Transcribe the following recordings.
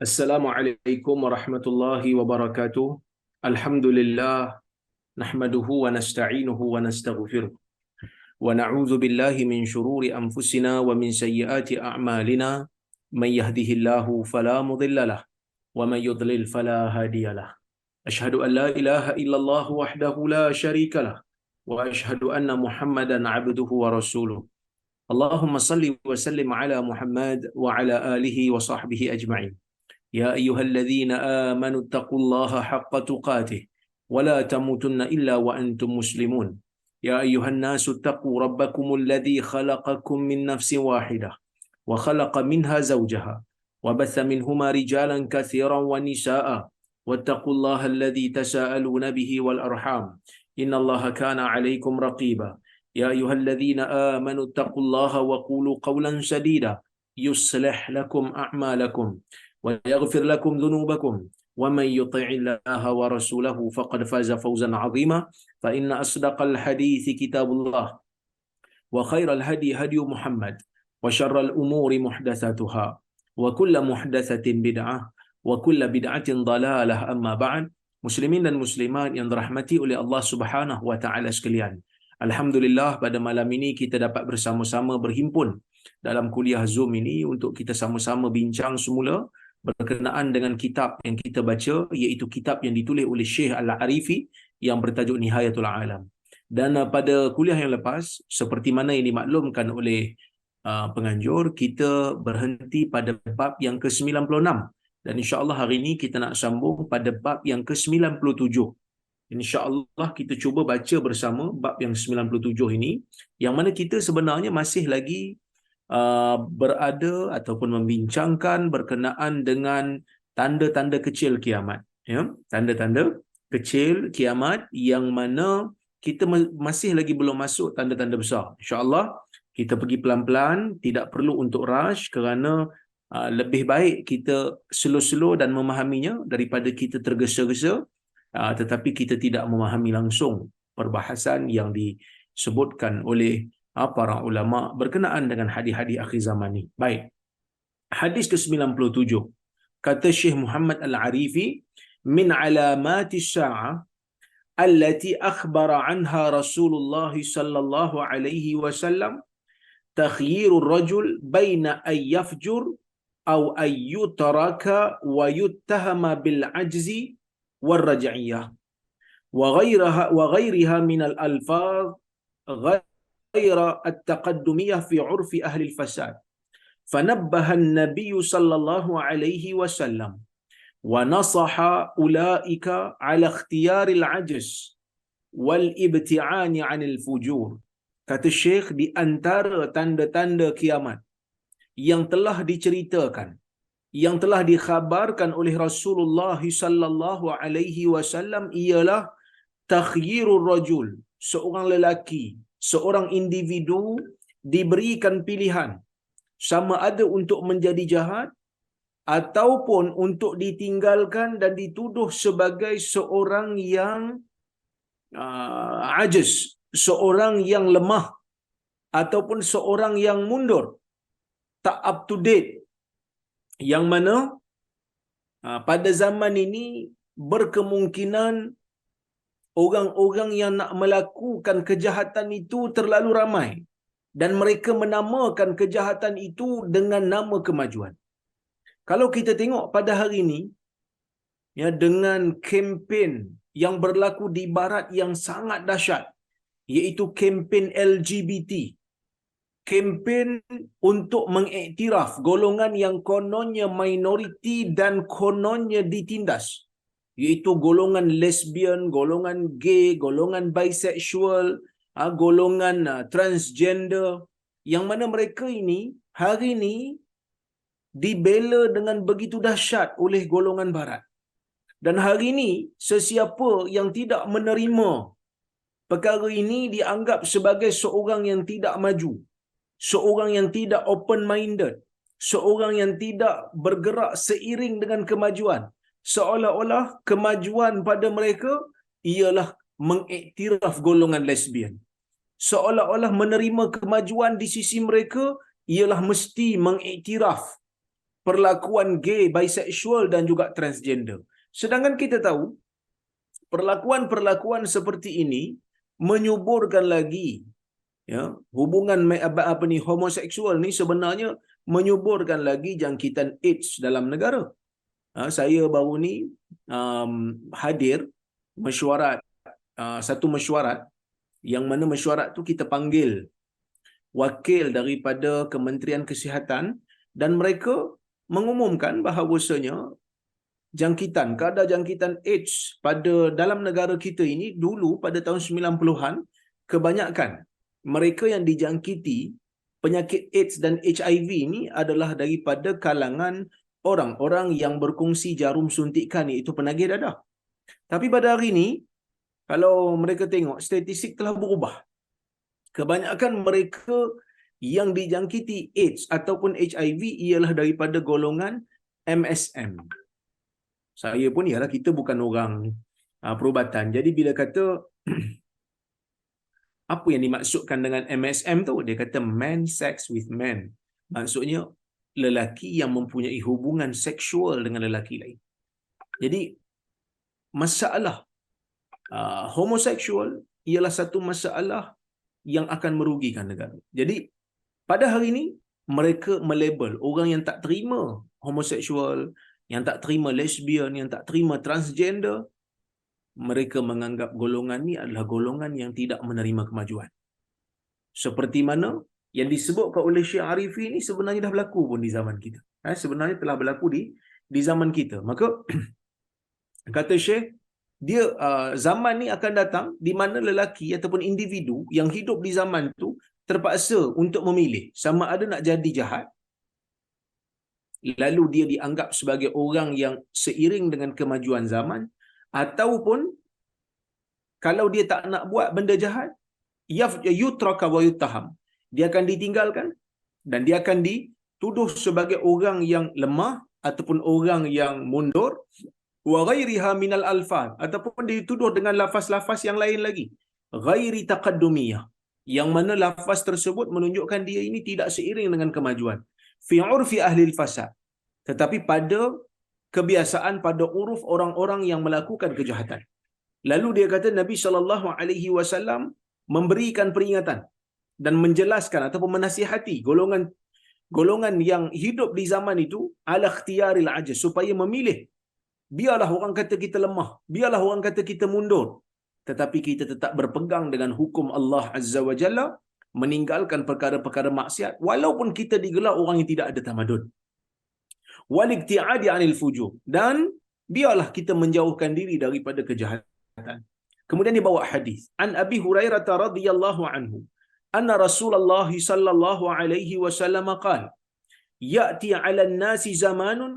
Assalamualaikum warahmatullahi wabarakatuh. Alhamdulillah nahmaduhu wa nasta'inuhu wa nastaghfiruh. Wa na'udzu billahi min shururi anfusina wa min sayyiati a'malina. Man yahdihillahu fala mudilla lah wa man yudlil fala hadiyalah. Ashhadu an la ilaha illallah wahdahu la syarika lah wa ashhadu anna Muhammadan 'abduhu wa rasuluh. Allahumma salli wa sallim ala Muhammad wa ala alihi wa sahbihi ajma'in. يا أيها الذين آمنوا اتقوا الله حق تقاته ولا تموتن إلا وأنتم مسلمون يا أيها الناس اتقوا ربكم الذي خلقكم من نفس واحدة وخلق منها زوجها وبث منهما رجالا كثيرا ونساء واتقوا الله الذي تساءلون به والأرحام إن الله كان عليكم رقيبا يا أيها الذين آمنوا اتقوا الله وقولوا قولا سديدا يصلح لكم أعمالكم ويغفر لكم ذنوبكم ومن يطع الله ورسوله فقد فاز فوزا عظيما فإن أصدق الحديث كتاب الله وخير الهدي هدي محمد وشر الأمور محدثاتها وكل محدثة بدعة وكل بدعة ضلالة أما بعد. Muslimin dan muslimat yang dirahmati oleh Allah Subhanahu wa taala sekalian. Alhamdulillah pada malam ini kita dapat bersama-sama berhimpun dalam kuliah Zoom ini untuk kita sama-sama bincang semula berkenaan dengan kitab yang kita baca, iaitu kitab yang ditulis oleh Syekh Al-Arifi yang bertajuk Nihayatul Alam. Dan pada kuliah yang lepas, seperti mana yang dimaklumkan oleh penganjur, kita berhenti pada bab yang ke-96 dan insya-Allah hari ini kita nak sambung pada bab yang ke-97. InsyaAllah kita cuba baca bersama bab yang 97 ini, yang mana kita sebenarnya masih lagi berada ataupun membincangkan berkenaan dengan tanda-tanda kecil kiamat. Ya? Tanda-tanda kecil kiamat yang mana kita masih lagi belum masuk tanda-tanda besar. InsyaAllah kita pergi pelan-pelan, tidak perlu untuk rush kerana lebih baik kita slow-slow dan memahaminya daripada kita tergesa-gesa tetapi kita tidak memahami langsung perbahasan yang disebutkan oleh para ulama berkenaan dengan hadis-hadis akhir zaman ni. Baik. Hadis ke-97. Kata Syekh Muhammad Al-Arifi, min alamati as-sa'ah allati akhbara anha Rasulullah sallallahu alaihi wasallam takhyirur rajul baina ay yafjur aw ay yutraka wa yuttahama bil ajzi war raj'iyah wa ghayriha min al-alfaz غير التقدمية في عرف أهل الفساد فنبه النبي صلى الله عليه وسلم ونصح أولئك على اختيار العجز والابتعاد عن الفجور. Kata Syekh, di antara tanda-tanda kiamat yang telah diceritakan, yang telah dikhabarkan oleh Rasulullah sallallahu alaihi wasallam ialah takhyirur rajul, seorang lelaki, seorang individu diberikan pilihan sama ada untuk menjadi jahat ataupun untuk ditinggalkan dan dituduh sebagai seorang yang ajiz, seorang yang lemah ataupun seorang yang mundur, tak up to date, yang mana pada zaman ini berkemungkinan orang-orang yang nak melakukan kejahatan itu terlalu ramai dan mereka menamakan kejahatan itu dengan nama kemajuan. Kalau kita tengok pada hari ini, ya, dengan kempen yang berlaku di barat yang sangat dahsyat, iaitu kempen LGBT, kempen untuk mengiktiraf golongan yang kononnya minoriti dan kononnya ditindas, iaitu golongan lesbian, golongan gay, golongan bisexual, golongan transgender, yang mana mereka ini hari ini dibela dengan begitu dahsyat oleh golongan barat. Dan hari ini sesiapa yang tidak menerima perkara ini dianggap sebagai seorang yang tidak maju, seorang yang tidak open minded, seorang yang tidak bergerak seiring dengan kemajuan. Seolah-olah kemajuan pada mereka ialah mengiktiraf golongan lesbian. Seolah-olah menerima kemajuan di sisi mereka ialah mesti mengiktiraf perlakuan gay, bisexual dan juga transgender. Sedangkan kita tahu perlakuan-perlakuan seperti ini menyuburkan lagi, ya, hubungan apa ni homoseksual ni sebenarnya menyuburkan lagi jangkitan AIDS dalam negara. Saya baru ni hadir mesyuarat, satu mesyuarat yang mana mesyuarat tu kita panggil wakil daripada Kementerian Kesihatan dan mereka mengumumkan bahawasanya kadar jangkitan AIDS pada dalam negara kita ini dulu pada tahun 90-an, kebanyakan mereka yang dijangkiti penyakit AIDS dan HIV ini adalah daripada kalangan orang-orang yang berkongsi jarum suntikan, iaitu penagih dadah. Tapi pada hari ini, kalau mereka tengok, statistik telah berubah. Kebanyakan mereka yang dijangkiti AIDS ataupun HIV ialah daripada golongan MSM. Saya pun ialah kita bukan orang perubatan. Jadi bila kata apa yang dimaksudkan dengan MSM tu, dia kata man sex with man. Maksudnya lelaki yang mempunyai hubungan seksual dengan lelaki lain. Jadi masalah homoseksual ialah satu masalah yang akan merugikan negara. Jadi pada hari ini mereka melabel orang yang tak terima homoseksual, yang tak terima lesbian, yang tak terima transgender, mereka menganggap golongan ni adalah golongan yang tidak menerima kemajuan. Seperti mana yang disebutkan oleh Syekh Arifi ni sebenarnya dah berlaku pun di zaman kita. Sebenarnya telah berlaku di zaman kita. Maka kata Syekh, dia zaman ni akan datang di mana lelaki ataupun individu yang hidup di zaman tu terpaksa untuk memilih sama ada nak jadi jahat, lalu dia dianggap sebagai orang yang seiring dengan kemajuan zaman, ataupun kalau dia tak nak buat benda jahat, yutraka wa yuttaham, dia akan ditinggalkan dan dia akan dituduh sebagai orang yang lemah ataupun orang yang mundur, wa ghairiha minal alfaz, ataupun dituduh dengan lafaz-lafaz yang lain lagi, ghairi taqaddumiyah, yang mana lafaz tersebut menunjukkan dia ini tidak seiring dengan kemajuan, fi urfi ahli al-fasad, tetapi pada kebiasaan, pada uruf orang-orang yang melakukan kejahatan. Lalu dia kata Nabi SAW memberikan peringatan dan menjelaskan ataupun menasihati golongan yang hidup di zaman itu ala ikhtiyaril ajaz, supaya memilih. Biarlah orang kata kita lemah, biarlah orang kata kita mundur, tetapi kita tetap berpegang dengan hukum Allah Azza wa Jalla, meninggalkan perkara-perkara maksiat walaupun kita digelar orang yang tidak ada tamadun. Wal ibtiadi 'anil fujur, dan biarlah kita menjauhkan diri daripada kejahatan. Kemudian dibawa hadis an Abi Hurairah radhiyallahu anhu anna Rasulullah sallallahu alaihi wasallam qala ya'ti 'alan nasi zamanun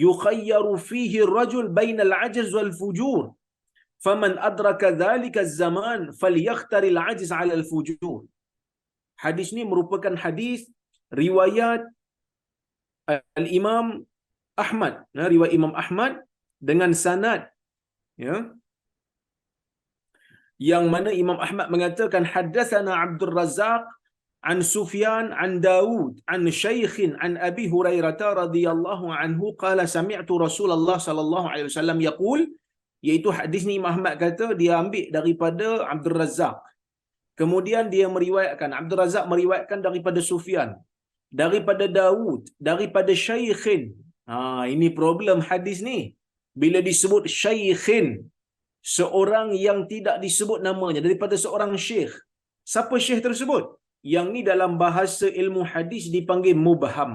yukhayyaru fihi ar-rajul bainal 'ajz wal fujur faman adraka dhalika az-zaman falyakhtar al-'ajz 'ala al-fujur. Hadis ni merupakan hadis riwayat Al-Imam Ahmad, riwayat Imam Ahmad dengan sanad, ya, yang mana Imam Ahmad mengatakan haddatsana Abdul Razzaq an Sufyan an Daud an Syaikhin an Abi Hurairah radhiyallahu anhu qala sami'tu Rasulullah sallallahu alaihi wasallam yaqul, iaitu hadis ni Imam Ahmad kata dia ambil daripada Abdul Razzaq, kemudian dia meriwayatkan, Abdul Razzaq meriwayatkan daripada Sufyan, daripada Daud, daripada Syaikhin. Ini problem hadis ni. Bila disebut Syaikhin, seorang yang tidak disebut namanya, daripada seorang syekh. Siapa syekh tersebut? Yang ni dalam bahasa ilmu hadis dipanggil mubham.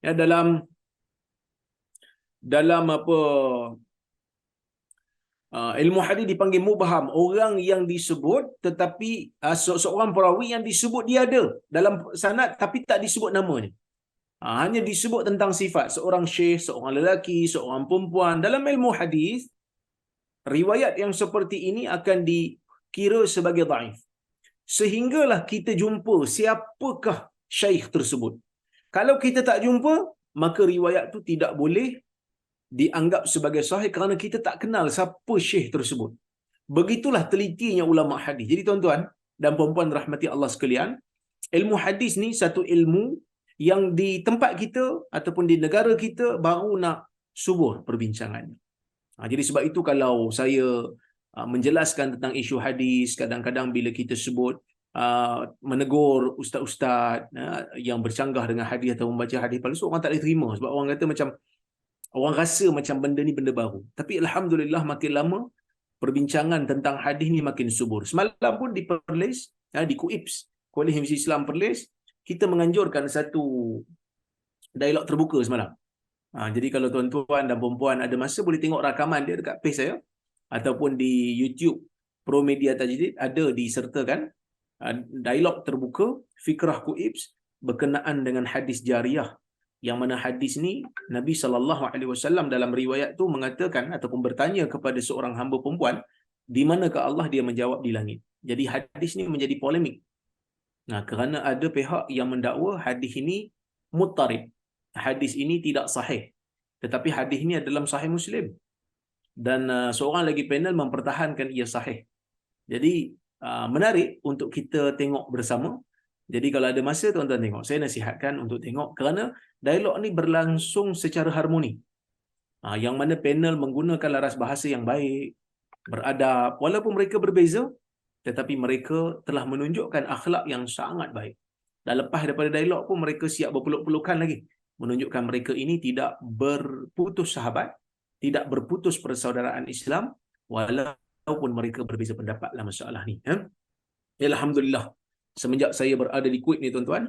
Ya, dalam apa ilmu hadis dipanggil mubham, orang yang disebut tetapi seorang perawi yang disebut dia ada dalam sanad tapi tak disebut namanya. Hanya disebut tentang sifat seorang syekh, seorang lelaki, seorang perempuan. Dalam ilmu hadis, riwayat yang seperti ini akan dikira sebagai dhaif. Sehinggalah kita jumpa siapakah syekh tersebut. Kalau kita tak jumpa, maka riwayat tu tidak boleh dianggap sebagai sahih kerana kita tak kenal siapa syekh tersebut. Begitulah telitinya ulama hadis. Jadi tuan-tuan dan puan-puan rahmati Allah sekalian, ilmu hadis ni satu ilmu Yang di tempat kita ataupun di negara kita baru nak subur perbincangannya. Jadi sebab itu kalau saya menjelaskan tentang isu hadis, kadang-kadang bila kita sebut menegur ustaz-ustaz yang bercanggah dengan hadis atau membaca hadis palsu, orang tak boleh terima sebab orang kata macam, orang rasa macam benda ni benda baru. Tapi alhamdulillah makin lama perbincangan tentang hadis ni makin subur. Semalam pun di Perlis, di KUIPS, Kuala Universiti Islam Perlis, kita menganjurkan satu dialog terbuka semalam. Jadi kalau tuan-tuan dan puan-puan ada masa, boleh tengok rakaman dia dekat page saya ataupun di YouTube Pro Media Tajdid, ada disertakan dialog terbuka fikrah KUIPS berkenaan dengan hadis jariah, yang mana hadis ni Nabi SAW dalam riwayat tu mengatakan ataupun bertanya kepada seorang hamba perempuan, di manakah Allah, dia menjawab di langit. Jadi hadis ni menjadi polemik. Kerana ada pihak yang mendakwa hadis ini muttarib, hadis ini tidak sahih, tetapi hadis ini adalah sahih Muslim, dan seorang lagi panel mempertahankan ia sahih. Jadi menarik untuk kita tengok bersama. Jadi kalau ada masa tuan-tuan tengok, saya nasihatkan untuk tengok, kerana dialog ni berlangsung secara harmoni. Yang mana panel menggunakan laras bahasa yang baik, beradab, walaupun mereka berbeza, tetapi mereka telah menunjukkan akhlak yang sangat baik. Dan lepas daripada dialog pun mereka siap berpeluk-pelukan lagi, menunjukkan mereka ini tidak berputus sahabat, tidak berputus persaudaraan Islam, walaupun mereka berbeza pendapat dalam masalah ni. Alhamdulillah, semenjak saya berada di Kuwait ni tuan-tuan,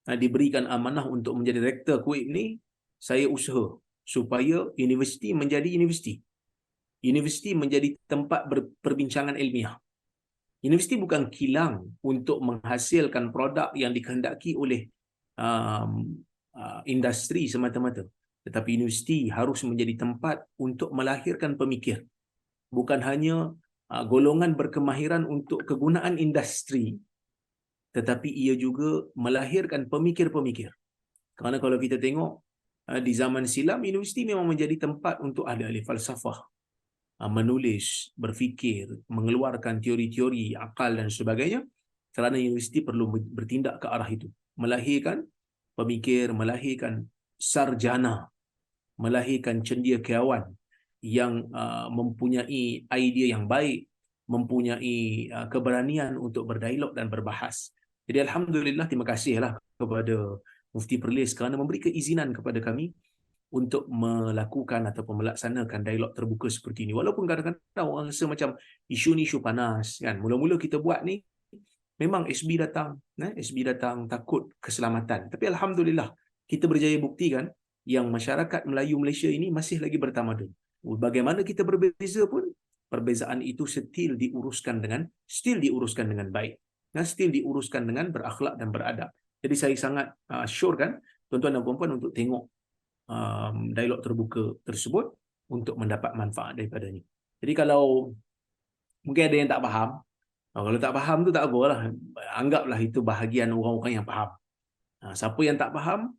diberikan amanah untuk menjadi rektor Kuwait ni, saya usaha supaya universiti menjadi universiti. Universiti menjadi tempat perbincangan ilmiah. Universiti bukan kilang untuk menghasilkan produk yang dikehendaki oleh industri semata-mata. Tetapi universiti harus menjadi tempat untuk melahirkan pemikir. Bukan hanya golongan berkemahiran untuk kegunaan industri, tetapi ia juga melahirkan pemikir-pemikir. Kerana kalau kita tengok di zaman silam, universiti memang menjadi tempat untuk ahli-ahli falsafah menulis, berfikir, mengeluarkan teori-teori akal dan sebagainya. Kerana universiti perlu bertindak ke arah itu, melahirkan pemikir, melahirkan sarjana, melahirkan cendekiawan yang mempunyai idea yang baik, mempunyai keberanian untuk berdialog dan berbahas. Jadi alhamdulillah, terima kasihlah kepada Mufti Perlis kerana memberi keizinan kepada kami untuk melakukan ataupun melaksanakan dialog terbuka seperti ini. Walaupun kadang-kadang orang rasa macam isu ni isu panas kan. Mula-mula kita buat ni memang SB datang, SB datang takut keselamatan. Tapi alhamdulillah kita berjaya buktikan yang masyarakat Melayu Malaysia ini masih lagi bertamadun. Bagaimana kita berbeza pun, perbezaan itu still diuruskan dengan baik. Dan still diuruskan dengan berakhlak dan beradab. Jadi saya sangat syorkan tuan-tuan dan puan-puan untuk tengok dialog terbuka tersebut untuk mendapat manfaat daripadanya. Jadi kalau mungkin ada yang tak faham, kalau tak faham tu tak apalah, anggaplah itu bahagian orang-orang yang faham. Siapa yang tak faham,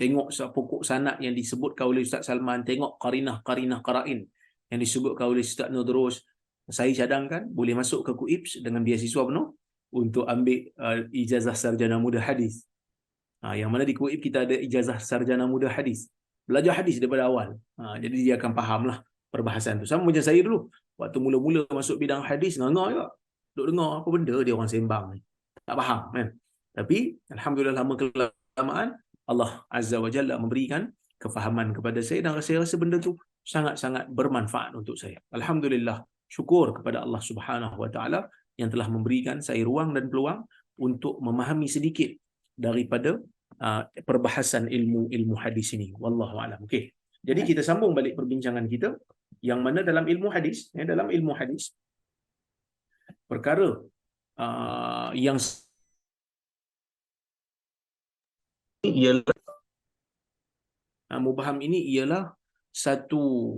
tengok pokok sanad yang disebutkan oleh Ustaz Salman, tengok qarinah qara'in yang disebutkan oleh Ustaz Nudros. Saya cadangkan boleh masuk ke KUIPS dengan beasiswa penuh untuk ambil ijazah sarjana muda hadis. Yang mana di KUIP kita ada ijazah sarjana muda hadis. Belajar hadis daripada awal. Jadi dia akan fahamlah perbahasan tu. Sama macam saya dulu. Waktu mula-mula masuk bidang hadis, nganga juga. Duk dengar apa benda dia orang sembang ni. Tak faham kan. Tapi alhamdulillah lama kelamaan Allah Azza wa Jalla memberikan kefahaman kepada saya, dan saya rasa benda tu sangat-sangat bermanfaat untuk saya. Alhamdulillah, syukur kepada Allah Subhanahu wa taala yang telah memberikan saya ruang dan peluang untuk memahami sedikit daripada perbahasan ilmu hadis ini. Wallahu a'lam. Okey. Jadi kita sambung balik perbincangan kita, yang mana dalam ilmu hadis, perkara yang ialah mubham ini ialah satu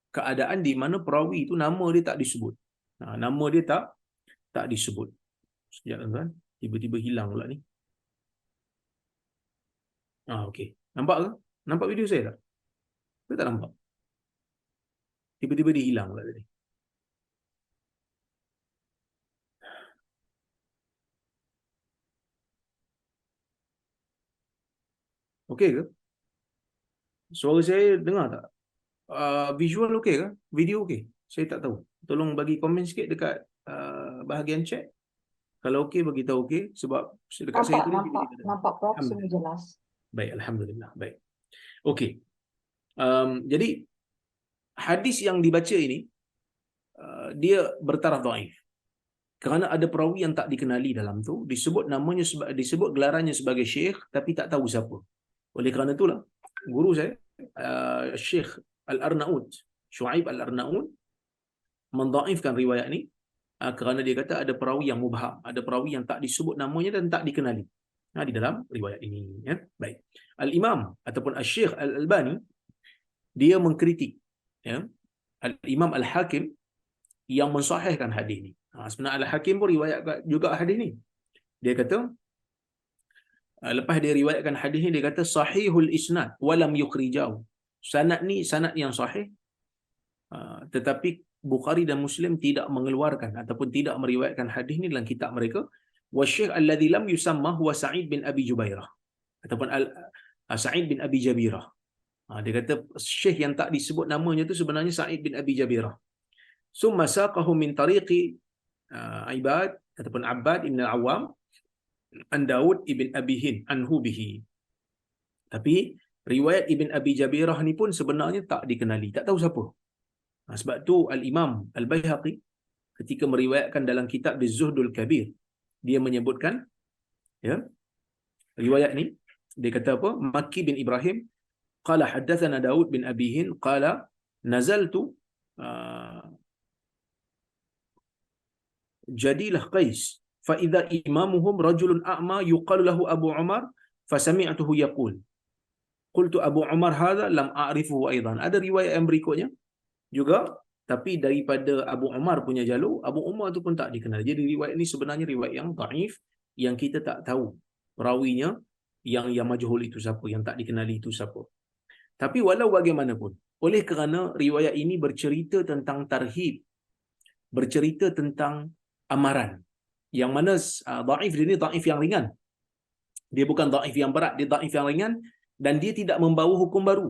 keadaan di mana perawi itu nama dia tak disebut. Nama dia tak disebut. Sekejap tuan-tuan, tiba-tiba hilang pula ni. Okey. Nampak ke? Nampak video saya tak? Saya tak nampak. Tiba-tiba dia hilang pula tadi. Okey ke? Suara saya dengar tak? Visual okey ke? Video okey? Saya tak tahu. Tolong bagi komen sikit dekat bahagian chat. Kalau okey bagi tahu okey, sebab dekat saya Nampak, tadi nampak, tiba-tiba nampak Prof, semua Alhamdulillah. jelas. Baik, alhamdulillah. Baik. Okey. Jadi hadis yang dibaca ini dia bertaraf dhaif. Kerana ada perawi yang tak dikenali dalam tu, disebut namanya, disebut gelarannya sebagai syekh tapi tak tahu siapa. Oleh kerana itulah guru saya Syekh Al-Arnaud, Shu'aib Al-Arnaud, mendhaifkan riwayat ni kerana dia kata ada perawi yang mubham, ada perawi yang tak disebut namanya dan tak dikenali di dalam riwayat ini, ya. Baik. Al-Imam ataupun Al-Syekh Al-Albani dia mengkritik, ya, Al-Imam Al-Hakim yang mensahihkan hadis ni. Sebenarnya Al-Hakim pun riwayat juga hadis ni. Dia kata lepas dia riwayatkan hadis ni, dia kata sahihul isnad walam yukhrijau. Sanad ni sanad yang sahih, tetapi Bukhari dan Muslim tidak mengeluarkan ataupun tidak meriwayatkan hadis ni dalam kitab mereka. Wa syekh alladhi lam yusamma huwa Sa'id bin Abi Jubairah ataupun Sa'id bin Abi Jabirah. Dia kata syekh yang tak disebut namanya tu sebenarnya Sa'id bin Abi Jabirah. Summa saqahu min tariqi Ibad ataupun Abbad ibn al-Awwam an Daud ibn Abi Hind anhu bihi. Tapi riwayat Ibn Abi Jabirah ni pun sebenarnya tak dikenali, tak tahu siapa. Sebab tu Al-Imam Al-Baihaqi ketika meriwayatkan dalam kitab Az-Zuhdul Kabir, dia menyebutkan, ya, riwayat ni dia kata apa? Makki bin Ibrahim qala haddatsana Daud bin Abi Hind qala nazaltu jadilah Qais fa idza imamuhum rajulun a'ma yuqalu lahu Abu Umar fa sami'tuhu yaqul qultu Abu Umar hadha lam a'rifuhu aidan. Ada riwayat yang berikutnya juga, tapi daripada Abu Umar punya jalur, Abu Umar tu pun tak dikenal. Jadi riwayat ni sebenarnya riwayat yang dhaif, yang kita tak tahu perawinya, yang majhul itu siapa, yang tak dikenali itu siapa. Tapi walau bagaimanapun, oleh kerana riwayat ini bercerita tentang tarhib, bercerita tentang amaran, yang mana dhaif dia ni dhaif yang ringan. Dia bukan dhaif yang berat, dia dhaif yang ringan, dan dia tidak membawa hukum baru.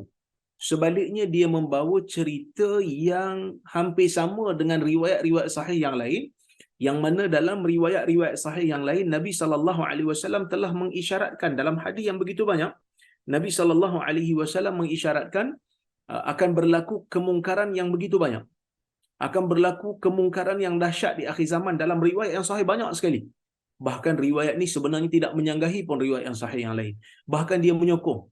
Sebaliknya dia membawa cerita yang hampir sama dengan riwayat-riwayat sahih yang lain, yang mana dalam riwayat-riwayat sahih yang lain Nabi SAW telah mengisyaratkan dalam hadis yang begitu banyak. Nabi SAW mengisyaratkan akan berlaku kemungkaran yang begitu banyak, akan berlaku kemungkaran yang dahsyat di akhir zaman. Dalam riwayat yang sahih banyak sekali. Bahkan riwayat ni sebenarnya tidak menyanggahi pun riwayat yang sahih yang lain. Bahkan dia menyokong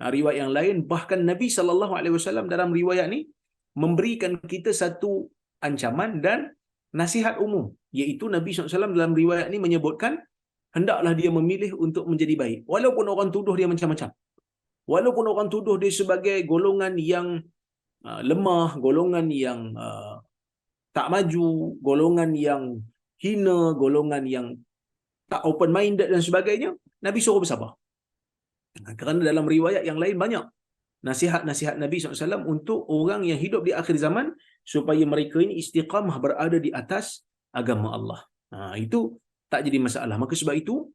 riwayat yang lain. Bahkan Nabi SAW dalam riwayat ni memberikan kita satu ancaman dan nasihat umum, iaitu Nabi SAW dalam riwayat ni menyebutkan hendaklah dia memilih untuk menjadi baik, walaupun orang tuduh dia macam-macam, walaupun orang tuduh dia sebagai golongan yang lemah, golongan yang tak maju, golongan yang hina, golongan yang tak open minded dan sebagainya, Nabi suruh bersabar. Kerana dalam riwayat yang lain banyak nasihat-nasihat Nabi SAW untuk orang yang hidup di akhir zaman, supaya mereka ini istiqamah berada di atas agama Allah. Itu tak jadi masalah. Maka sebab itu,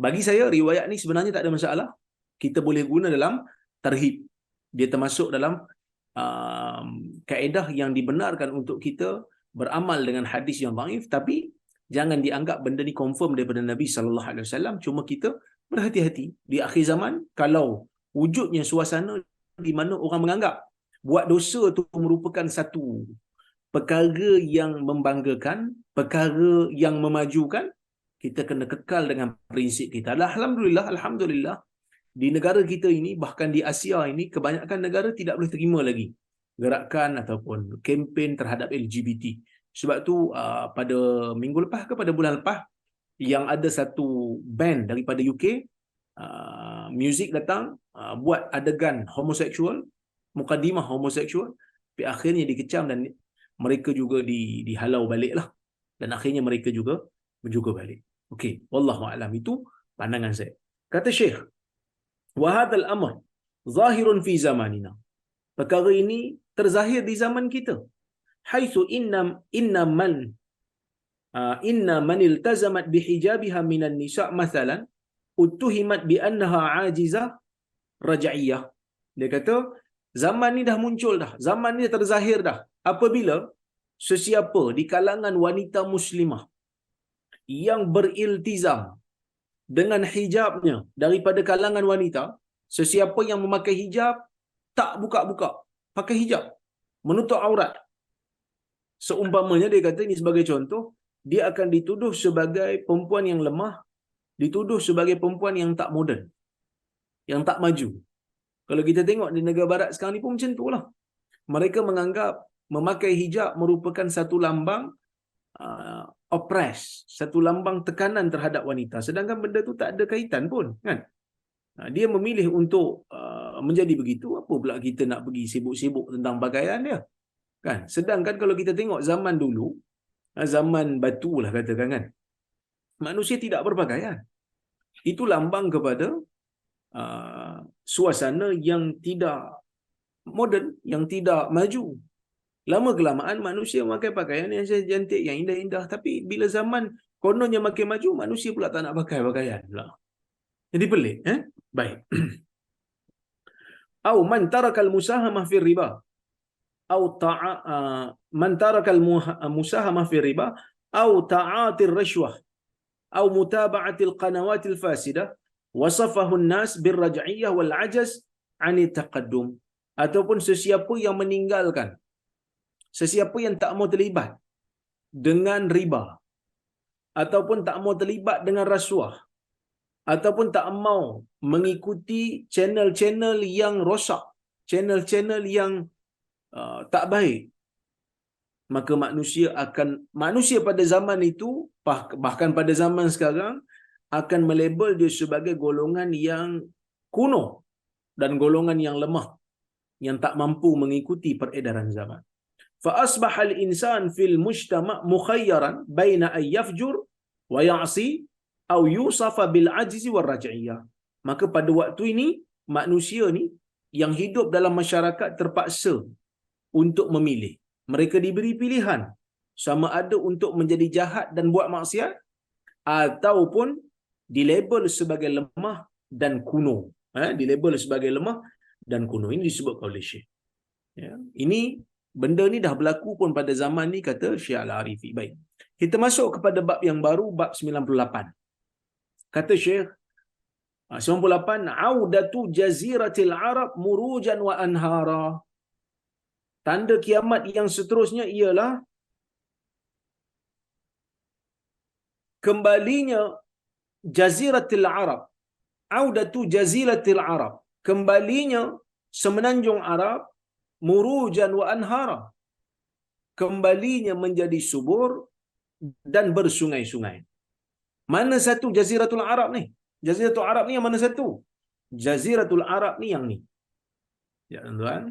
bagi saya riwayat ni sebenarnya tak ada masalah. Kita boleh guna dalam tarhib. Dia termasuk dalam kaedah yang dibenarkan untuk kita beramal dengan hadis yang dhaif, tapi jangan dianggap benda ni confirm daripada Nabi SAW. Cuma kita berhati-hati di akhir zaman, kalau wujudnya suasana di mana orang menganggap buat dosa tu merupakan satu perkara yang membanggakan, perkara yang memajukan, kita kena kekal dengan prinsip kita. Alhamdulillah, di negara kita ini, bahkan di Asia ini, kebanyakan negara tidak boleh terima lagi gerakan ataupun kempen terhadap LGBT. Sebab tu pada minggu lepas ke pada bulan lepas, yang ada satu band daripada UK, muzik datang, buat adegan homoseksual, mukadimah homoseksual, tapi akhirnya dikecam dan mereka juga dihalau balik lah, dan akhirnya mereka juga balik. Okey, wallahu a'lam. Itu pandangan saya. Kata Syekh, wa hadzal amr zahirun fi zamanina. Perkara ini terzahir di zaman kita. Haitsu inna man iltazamat bihijabiha minan nisa' mathalan utuhimat bi annaha ajizah raj'iyah. Dia kata zaman ni dah muncul dah, zaman ni terzahir dah apabila sesiapa di kalangan wanita muslimah yang beriltizam dengan hijabnya daripada kalangan wanita, sesiapa yang memakai hijab tak buka-buka, pakai hijab menutup aurat, seumpamanya dia kata ini sebagai contoh, dia akan dituduh sebagai perempuan yang lemah, dituduh sebagai perempuan yang tak moden, yang tak maju. Kalau kita tengok di negara barat sekarang ni pun macam itulah. Mereka menganggap memakai hijab merupakan satu lambang oppress, satu lambang tekanan terhadap wanita, sedangkan benda tu tak ada kaitan pun, kan? Dia memilih untuk menjadi begitu, apa pula kita nak pergi sibuk-sibuk tentang pakaian dia, kan? Sedangkan kalau kita tengok zaman dulu, zaman batu lah katakan, kan, manusia tidak berpakaian. Itu lambang kepada suasana yang tidak moden, yang tidak maju. Lama kelamaan manusia memakai pakaian yang cantik, yang indah-indah, tapi bila zaman kononnya makin maju, manusia pula tak nak pakai pakaian pula. Jadi pelik, Baik. Au man tarakal musahamah fi riba. Au man tarakal musahamah fi riba au ta'atir rishwah au mutaba'atil qanawatil fasidah wasafahu an-nas birraj'iyyah wal 'ajaz 'ani taqaddum. Ataupun sesiapa yang meninggalkan, sesiapa yang tak mau terlibat dengan riba, ataupun tak mau terlibat dengan rasuah, ataupun tak mau mengikuti channel-channel yang rosak, channel-channel yang tak baik, maka manusia pada zaman itu, bahkan pada zaman sekarang, akan melabel dia sebagai golongan yang kuno dan golongan yang lemah, yang tak mampu mengikuti peredaran zaman. Fa asbaha al-insan fil mujtama' mukhayyaran baina ay yafjur wa ya'si au yusafa bil ajzi war raj'iyah. Maka pada waktu ini manusia ni yang hidup dalam masyarakat terpaksa untuk memilih. Mereka diberi pilihan sama ada untuk menjadi jahat dan buat maksiat ataupun dilabel sebagai lemah dan kuno. Dilabel sebagai lemah dan kuno. Ini disebut oleh Syekh. Ya. Ini benda ni dah berlaku pun pada zaman ni, kata Syekh Al-Arifi. Baik. Kita masuk kepada bab yang baru, bab 98. Kata Syekh 98, audatu jaziratil Arab murujan wa anhara. Tanda kiamat yang seterusnya ialah kembalinya jaziratil Arab. Audatu jaziratil Arab, kembalinya semenanjung Arab, murujan wa anhara, kembalinya menjadi subur dan bersungai-sungai. Mana satu jaziratul Arab ni? Jaziratul Arab ni yang mana satu? Jaziratul Arab ni yang ni. Ya tuan-tuan.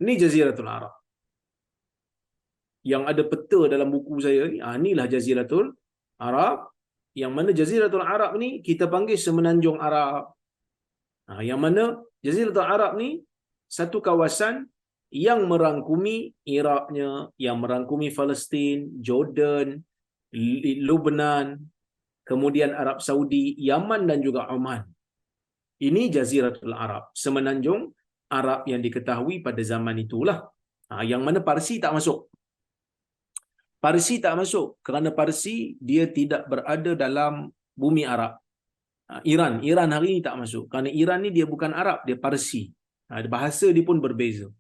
Ni Jaziratul Arab. Yang ada peta dalam buku saya ni, inilah Jaziratul Arab. Yang mana Jaziratul Arab ni kita panggil semenanjung Arab. Yang mana Jaziratul Arab ni satu kawasan yang merangkumi Iraqnya, yang merangkumi Palestin, Jordan, Lebanon, kemudian Arab Saudi, Yaman dan juga Oman. Ini Jaziratul Arab, semenanjung Arab yang diketahui pada zaman itulah. Yang mana Parsi tak masuk. Parsi tak masuk kerana Parsi dia tidak berada dalam bumi Arab. Iran hari ini tak masuk kerana Iran ni dia bukan Arab, dia Parsi. Bahasa dia pun berbeza.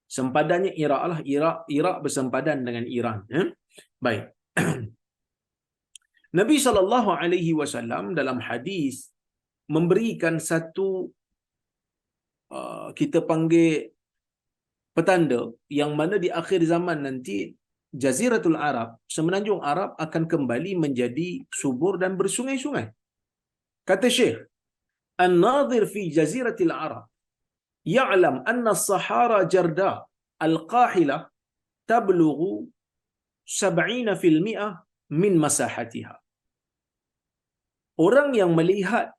Sempadannya Iraq lah, Iraq bersempadan dengan Iran. Baik. Nabi SAW dalam hadis memberikan satu kita panggil petanda yang mana di akhir zaman nanti Jaziratul Arab, semenanjung Arab akan kembali menjadi subur dan bersungai-sungai. Kata Syekh, An-Nadhir fi Jaziratil Arab ya'lam anna as-Sahara Jarda al-Qahila tablughu 70% min masahatiha. Orang yang melihat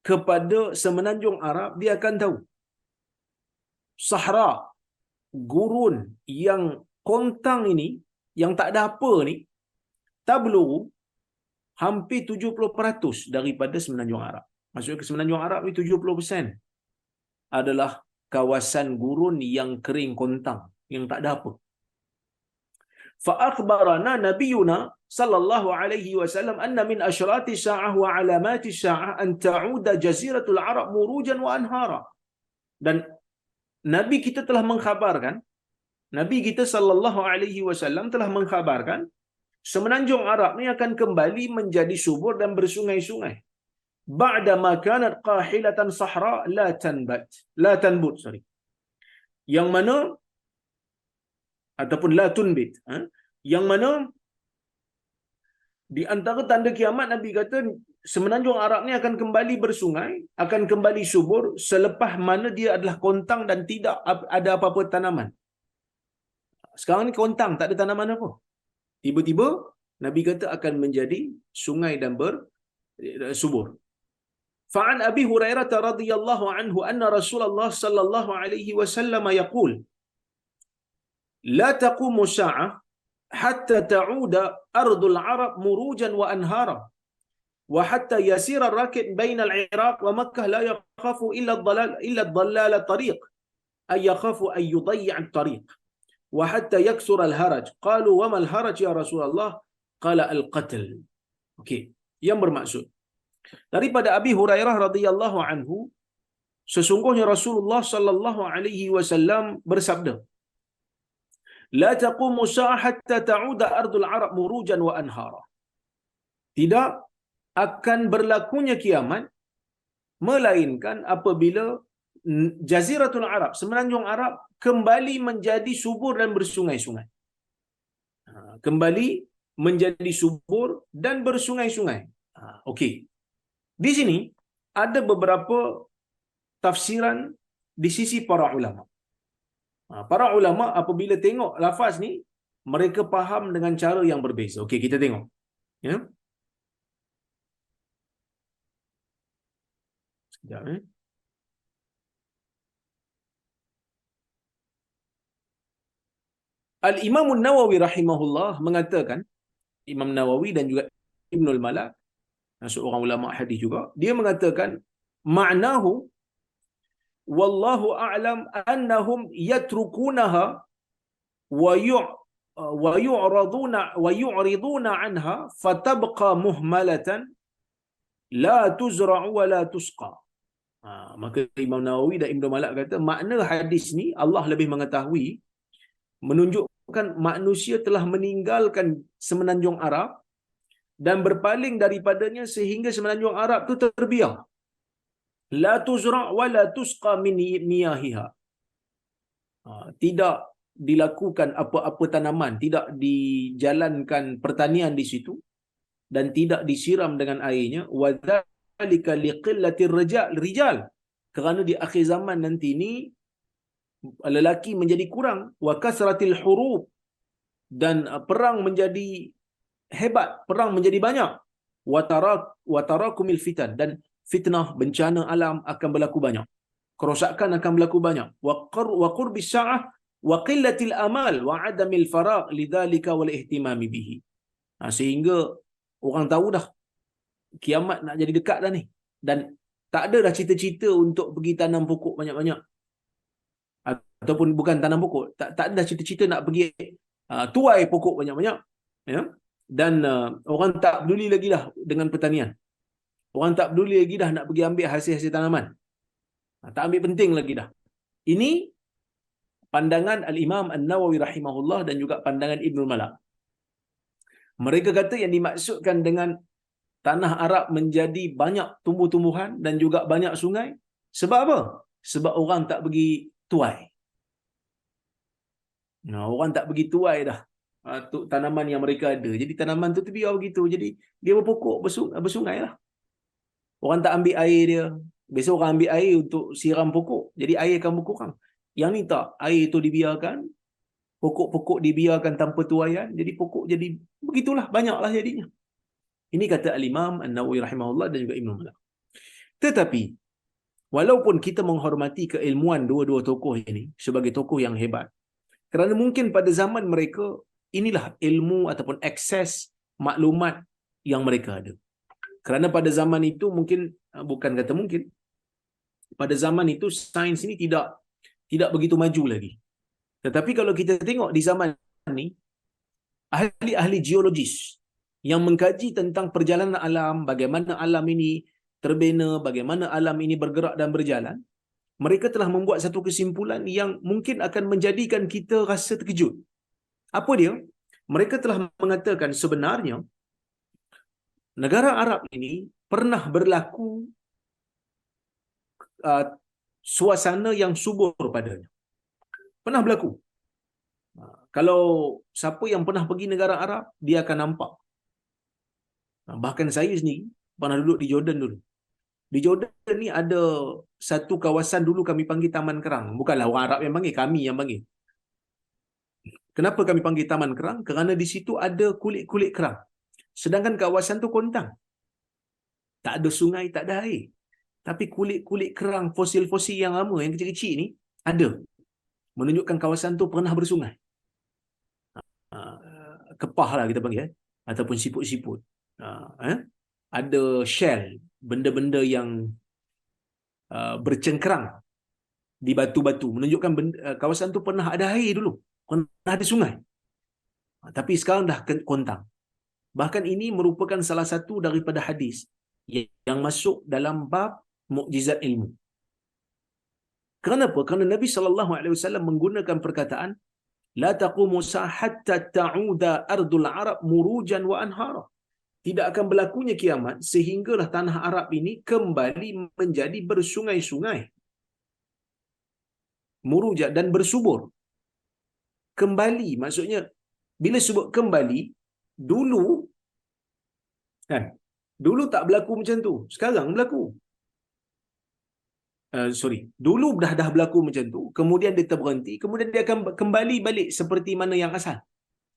kepada semenanjung Arab, dia akan tahu Sahara, gurun yang kontang ini, yang tak ada apa ni, tablughu, hampir 70% daripada Semenanjung Arab. Maksudnya Semenanjung Arab ni 70% adalah kawasan gurun yang kering kontang, yang tak ada apa. Fa akhbarana nabiyuna sallallahu alaihi wasallam anna min asyrati sa'ah wa alamati sa'ah an ta'uda jaziratul Arab murujan wa anhara. Dan Nabi kita telah mengkhabarkan, Nabi kita sallallahu alaihi wasallam telah mengkhabarkan Semenanjung Arab ni akan kembali menjadi subur dan bersungai-sungai. Ba'da ma kanat qahilatan sahra la tanbut, yang mana ataupun la tunbit, yang mana di antara tanda kiamat Nabi kata Semenanjung Arab ni akan kembali bersungai, akan kembali subur selepas mana dia adalah kontang dan tidak ada apa-apa tanaman. Sekarang ni kontang, tak ada tanaman apa. Tiba-tiba Nabi kata akan menjadi sungai dan bersubur. Fa'an Abi Hurairah radhiyallahu anhu anna Rasulullah sallallahu alaihi wasallam yaqul la taqumu sa'ah hatta ta'uda ardul Arab murujan wa anhara wa hatta yasira ar-rakib baina al-Iraq wa Makkah la yakhafu illa ad-dallal tariq ay yakhafu an yudayya at-tariq wa hatta yaksura al-haraj. Qalu wa ma al-haraj ya Rasulullah? Qala al-qatl. Okey, yang bermaksud daripada Abi Hurairah radhiyallahu anhu, sesungguhnya Rasulullah sallallahu alaihi wasallam bersabda, la taqumu sa'ah hatta ta'uda ardul Arab murujan wa anhara. Tidak akan berlakunya kiamat melainkan apabila Jaziratul Arab, Semenanjung Arab kembali menjadi subur dan bersungai-sungai. Kembali menjadi subur dan bersungai-sungai. Okey. Di sini ada beberapa tafsiran di sisi para ulama. Para ulama apabila tengok lafaz ni, mereka faham dengan cara yang berbeza. Okey, kita tengok. Ya. Sekejap. Al-Imam Nawawi rahimahullah mengatakan, Imam Nawawi dan juga Ibnul Malak, seorang ulama hadis juga, dia mengatakan ma'nahu wallahu a'lam annahum yatrukunaha wa yu'riduna anha fatabqa muhmalatan la tuzra'u wa la tusqa. Maka Imam Nawawi dan Ibnu Malak kata makna hadis ni Allah lebih mengetahui, menunjukkan manusia telah meninggalkan Semenanjung Arab dan berpaling daripadanya sehingga Semenanjung Arab tu terbiar. La tuzra' wa la tusqa min miyahiha. Tidak dilakukan apa-apa tanaman, tidak dijalankan pertanian di situ dan tidak disiram dengan airnya. Wa dzalika liqillatir rijal. Kerana di akhir zaman nanti ni lelaki menjadi kurang, wa kasratil hurub, dan perang menjadi hebat, perang menjadi banyak, wa tarakumil fitan, dan fitnah, bencana alam akan berlaku banyak, kerosakan akan berlaku banyak, wa qurbis sa'ah wa qillatil amal wa adamil faraq lidzalika wal ihtimami bihi. Sehingga orang tahu dah kiamat nak jadi dekat dah ni, dan tak ada dah cita-cita untuk pergi tanam pokok banyak-banyak, ataupun bukan tanam pokok, tak ada cita-cita nak pergi tuai pokok banyak-banyak, ya. Dan orang tak peduli lagi dah dengan pertanian. Orang tak peduli lagi dah nak pergi ambil hasil-hasil tanaman. Tak ambil penting lagi dah. Ini pandangan Al-Imam An-Nawawi rahimahullah dan juga pandangan Ibnul Malak. Mereka kata yang dimaksudkan dengan tanah Arab menjadi banyak tumbuh-tumbuhan dan juga banyak sungai, sebab apa? Sebab orang tak pergi tuai. Orang tak pergi tuai dah tanaman yang mereka ada. Jadi tanaman tu biar begitu. Jadi dia berpokok, bersungai lah. Orang tak ambil air dia. Biasa orang ambil air untuk siram pokok, jadi air akan berkurang. Yang ni tak, air tu dibiarkan, pokok-pokok dibiarkan tanpa tuaian, jadi pokok jadi begitulah, banyaklah jadinya. Ini kata Al-Imam An-Nawawi rahimahullah dan juga Ibn Malak. Tetapi walaupun kita menghormati keilmuan dua-dua tokoh ini sebagai tokoh yang hebat, kerana mungkin pada zaman mereka inilah ilmu ataupun akses maklumat yang mereka ada. Kerana pada zaman itu mungkin, bukan kata mungkin, pada zaman itu sains ini tidak begitu maju lagi. Tetapi kalau kita tengok di zaman ni, ahli-ahli geologis yang mengkaji tentang perjalanan alam, bagaimana alam ini terbina, bagaimana alam ini bergerak dan berjalan, mereka telah membuat satu kesimpulan yang mungkin akan menjadikan kita rasa terkejut. Apa dia? Mereka telah mengatakan sebenarnya negara Arab ini pernah berlaku suasana yang subur padanya. Pernah berlaku. Kalau siapa yang pernah pergi negara Arab, dia akan nampak. Bahkan saya sendiri pernah duduk di Jordan dulu. Di Jordan ni ada satu kawasan dulu kami panggil Taman Kerang. Bukanlah orang Arab yang panggil, kami yang panggil. Kenapa kami panggil Taman Kerang? Kerana di situ ada kulit-kulit kerang. Sedangkan kawasan tu kontang. Tak ada sungai, tak ada air. Tapi kulit-kulit kerang fosil-fosil yang lama, yang kecil-kecil ni, ada. Menunjukkan kawasan tu pernah bersungai. Kepah lah kita panggil, ataupun siput-siput. Ada shell, benda-benda yang bercengkerang di batu-batu, menunjukkan kawasan tu pernah ada air dulu, pernah ada sungai. Tapi sekarang dah kontang. Bahkan ini merupakan salah satu daripada hadis yang masuk dalam bab mukjizat ilmu. Kenapa? Kerana Nabi SAW menggunakan perkataan la taqumu hatta ta'uda ardul Arab murujan wa anhara. Tidak akan berlakunya kiamat sehinggalah tanah Arab ini kembali menjadi bersungai-sungai. Muruja dan bersubur. Kembali maksudnya, bila sebut kembali, dulu kan, dulu tak berlaku macam tu, sekarang berlaku. Dulu dah berlaku macam tu, kemudian dia terberhenti, kemudian dia akan kembali balik seperti mana yang asal.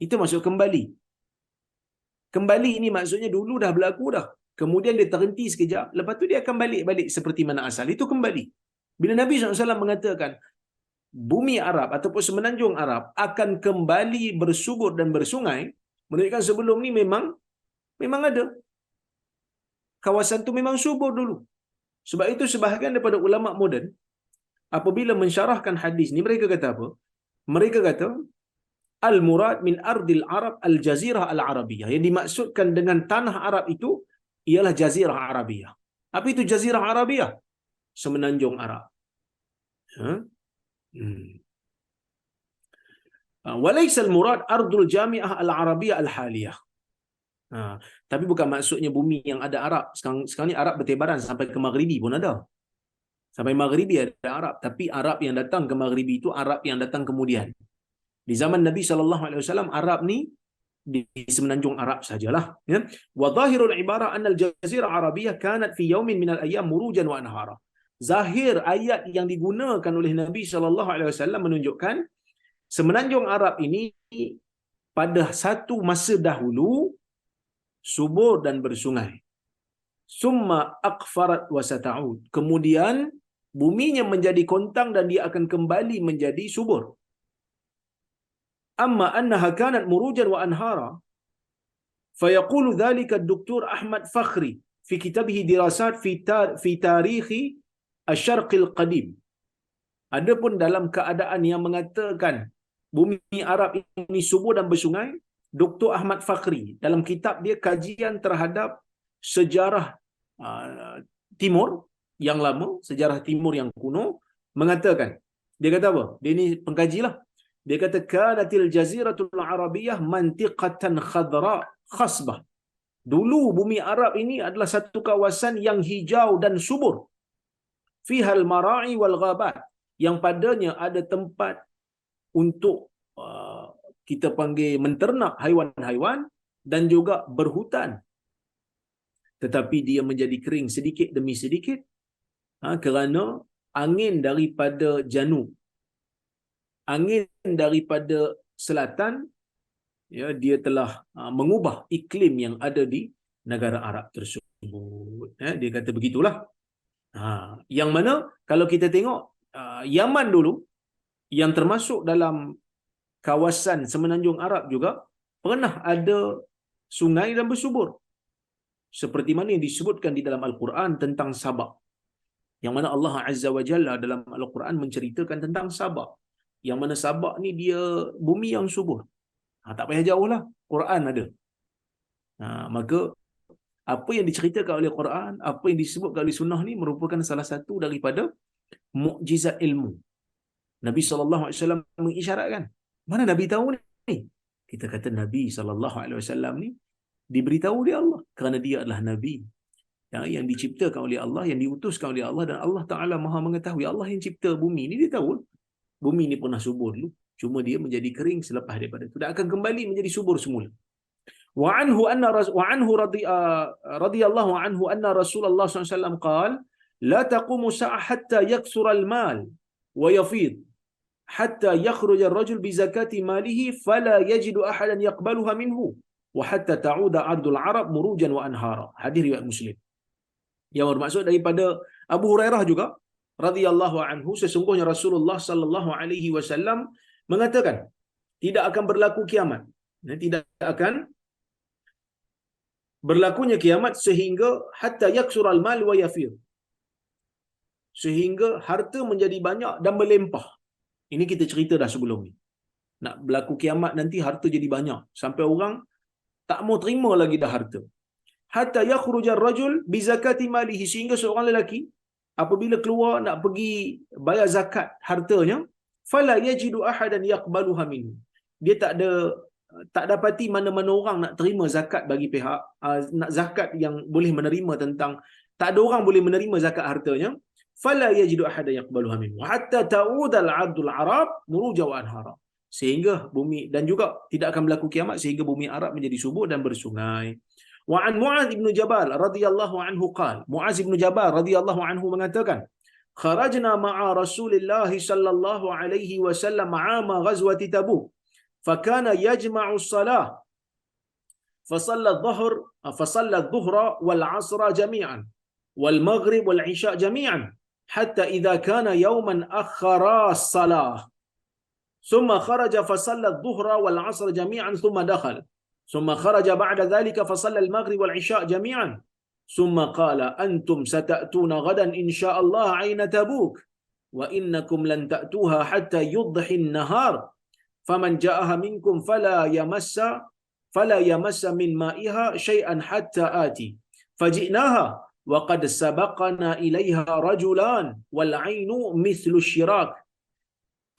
Itu maksud kembali. Kembali ini maksudnya dulu dah berlaku dah, kemudian dia terhenti sekejap, lepas tu dia akan balik seperti mana asal. Itu kembali. Bila Nabi SAW mengatakan bumi Arab ataupun semenanjung Arab akan kembali bersubur dan bersungai, menunjukkan sebelum ni memang ada. Kawasan tu memang subur dulu. Sebab itu sebahagian daripada ulama moden apabila mensyarahkan hadis ni, mereka kata apa? Mereka kata al-murad min ardil Arab al-jazirah al-Arabiyah. Yang dimaksudkan dengan tanah Arab itu ialah jazirah Arabiyah. Apa itu jazirah Arabiyah? Semenanjung Arab. Walaysa al-murad ardul jami'ah al-Arabiyah al-haliyah. Tapi bukan maksudnya bumi yang ada Arab. Sekarang ni Arab bertebaran sampai ke Maghribi pun ada. Sampai Maghribi ada Arab. Tapi Arab yang datang ke Maghribi itu Arab yang datang kemudian. Di zaman Nabi SAW, Arab ni di semenanjung Arab sajalah. Ya. Wa zahirul ibarah anna al-jazirah Arabiyah kanat fi yaumin min al-ayyam murujan wa anhara. Zahir ayat yang digunakan oleh Nabi SAW menunjukkan semenanjung Arab ini pada satu masa dahulu subur dan bersungai. Summa aqfarat wa sata'ud. Kemudian buminya menjadi kontang dan dia akan kembali menjadi subur. Amma annaha kanat murujan wa anhara, fayaqulu dhalika Dr. Ahmad Fakhri fi kitabih dirasat fi tarikhi asy-syarq al-qadim. Adapun dalam keadaan yang mengatakan bumi Arab ini subur dan bersungai, Dr. Ahmad Fakhri dalam kitab dia kajian terhadap sejarah timur yang lama, sejarah timur yang kuno, mengatakan, dia kata apa? Dia ni pengkajilah. Dia kata kanatil jaziratul arabiyah mantiqatan khadra khasbah. Dulu bumi Arab ini adalah satu kawasan yang hijau dan subur. Fihal mara'i wal ghabat, yang padanya ada tempat untuk kita panggil menternak haiwan-haiwan dan juga berhutan. Tetapi dia menjadi kering sedikit demi sedikit kerana angin daripada janub, angin daripada selatan, ya, dia telah mengubah iklim yang ada di negara Arab tersebut. Dia kata begitulah. Yang mana kalau kita tengok Yaman dulu, yang termasuk dalam kawasan semenanjung Arab juga, pernah ada sungai dan bersubur. Seperti mana yang disebutkan di dalam Al-Quran tentang Sabak. Yang mana Allah Azza wa Jalla dalam Al-Quran menceritakan tentang Sabak. Yang mana Sabak ni dia bumi yang subur. Tak payah jauh lah, Quran ada. Maka apa yang diceritakan oleh Quran, apa yang disebutkan oleh sunnah ni merupakan salah satu daripada mukjizat ilmu. Nabi SAW mengisyaratkan. Mana Nabi tahu ni? Kita kata Nabi SAW ni diberitahu oleh Allah kerana dia adalah Nabi yang diciptakan oleh Allah, yang diutuskan oleh Allah, dan Allah Ta'ala maha mengetahui. Allah yang cipta bumi ni, dia tahu bumi ni pernah subur dulu, cuma dia menjadi kering selepas daripada itu, dan akan kembali menjadi subur semula. Wa anhu radhiyallahu anhu anna Rasulullah SAW qala la taqumu sa'ah hatta yaksura al-mal wa yafid hatta yakhruja ar-rajul bi zakati malihi fala yajidu ahadan yaqbaluha minhu wa hatta ta'uda ardul arab murujan wa anhara. Hadis riwayat Muslim. Yang bermaksud daripada Abu Hurairah juga radhiyallahu anhu, sesungguhnya Rasulullah sallallahu alaihi wasallam mengatakan tidak akan berlaku kiamat, tidak akan berlakunya kiamat sehingga hatta yaksural mal wa yafir, sehingga harta menjadi banyak dan berlimpah. Ini kita cerita dah sebelum ni. Nak berlaku kiamat nanti harta jadi banyak sampai orang tak mau terima lagi dah harta. Hatta yakhruja ar-rajul bi zakati malihi, sehingga seorang lelaki apabila keluar nak pergi bayar zakat hartanya, fala yajidu ahadan yaqbaluha minhu. Dia tak dapati mana-mana orang nak terima zakat bagi pihak nak zakat yang boleh menerima tentang, tak ada orang boleh menerima zakat hartanya. Fala yajidu ahadan yaqbaluha minhu hatta ta'udal 'abdul arab muruja wa anhara, sehingga bumi, dan juga tidak akan berlaku kiamat sehingga bumi Arab menjadi subur dan bersungai. Wa an Mu'adz bin Jabal radhiyallahu anhu qala, Mu'adz bin Jabal radhiyallahu anhu mengatakan, kharajna ma'a Rasulillah sallallahu alaihi wasallam 'ama ghazwati Tabuk fakana yajma'u as-salah fasalla adh-dhuhra wal 'asra jami'an wal maghrib wal 'isha jami'an hatta idza kana yawman akhara as-salah ثم خرج فصلى الظهر والعصر جميعا ثم دخل ثم خرج بعد ذلك فصلى المغرب والعشاء جميعا ثم قال أنتم ستأتون غدا إن شاء الله عين تبوك وإنكم لن تأتوها حتى يضحي النهار فمن جاءها منكم فلا يمس من مائها شيئا حتى آتي فجئناها وقد سبقنا إليها رجلان والعين مثل الشراك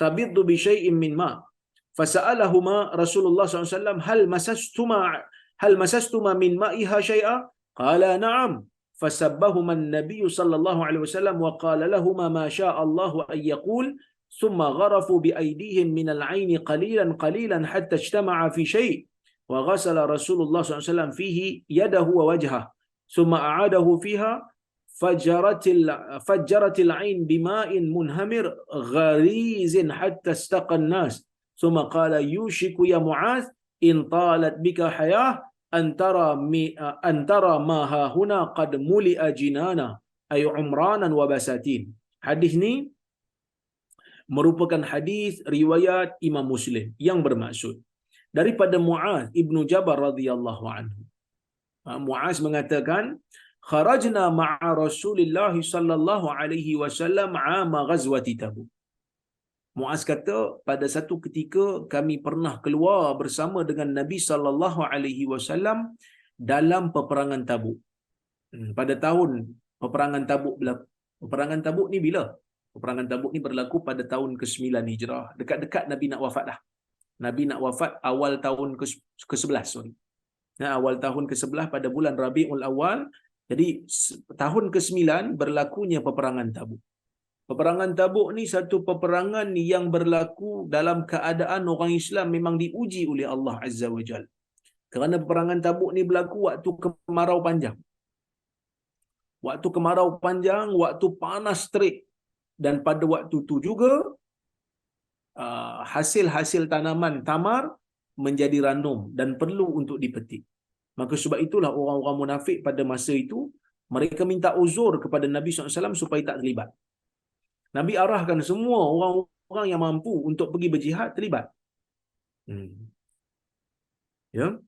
تبض بشيء من ماء فسألهما رسول الله صلى الله عليه وسلم هل مسستما من مائها شيئا قال نعم فسبهما النبي صلى الله عليه وسلم وقال لهما ما شاء الله أن يقول ثم غرفوا بأيديهم من العين قليلا قليلا حتى اجتمع في شيء وغسل رسول الله صلى الله عليه وسلم فيه يده ووجهه ثم أعاده فيها فجرت العين بماء منهمر غليظ حتى استقى الناس ثم قال يوشك يا معاذ إن طالت بك حياة أن ترى ما ها هنا قد ملئ جنانا أي عمرانا وبساتين. Hadis ni merupakan hadis riwayat Imam Muslim yang bermaksud daripada Mu'adz ibnu Jabal radhiyallahu anhu. Mu'adz mengatakan kharajna ma'a Rasulillah sallallahu alaihi wasallam 'ama ghazwati Tabuk. Mu'adz kata pada satu ketika kami pernah keluar bersama dengan Nabi sallallahu alaihi wasallam dalam peperangan Tabuk. Pada tahun peperangan Tabuk berlaku. Peperangan Tabuk ni bila? Peperangan Tabuk ni berlaku pada tahun ke-9 Hijrah. Dekat-dekat Nabi nak wafat dah. Nabi nak wafat awal tahun ke-11, awal tahun ke-11 pada bulan Rabiul Awal. Jadi tahun ke-9 berlakunya peperangan Tabuk. Peperangan Tabuk ni satu peperangan yang berlaku dalam keadaan orang Islam memang diuji oleh Allah Azza wa Jalla. Kerana peperangan Tabuk ni berlaku waktu kemarau panjang. Waktu kemarau panjang, waktu panas terik. Dan pada waktu tu juga hasil-hasil tanaman tamar menjadi randum dan perlu untuk dipetik. Maka sebab itulah orang-orang munafik pada masa itu mereka minta uzur kepada Nabi SAW supaya tak terlibat. Nabi arahkan semua orang-orang yang mampu untuk pergi berjihad terlibat. Ya.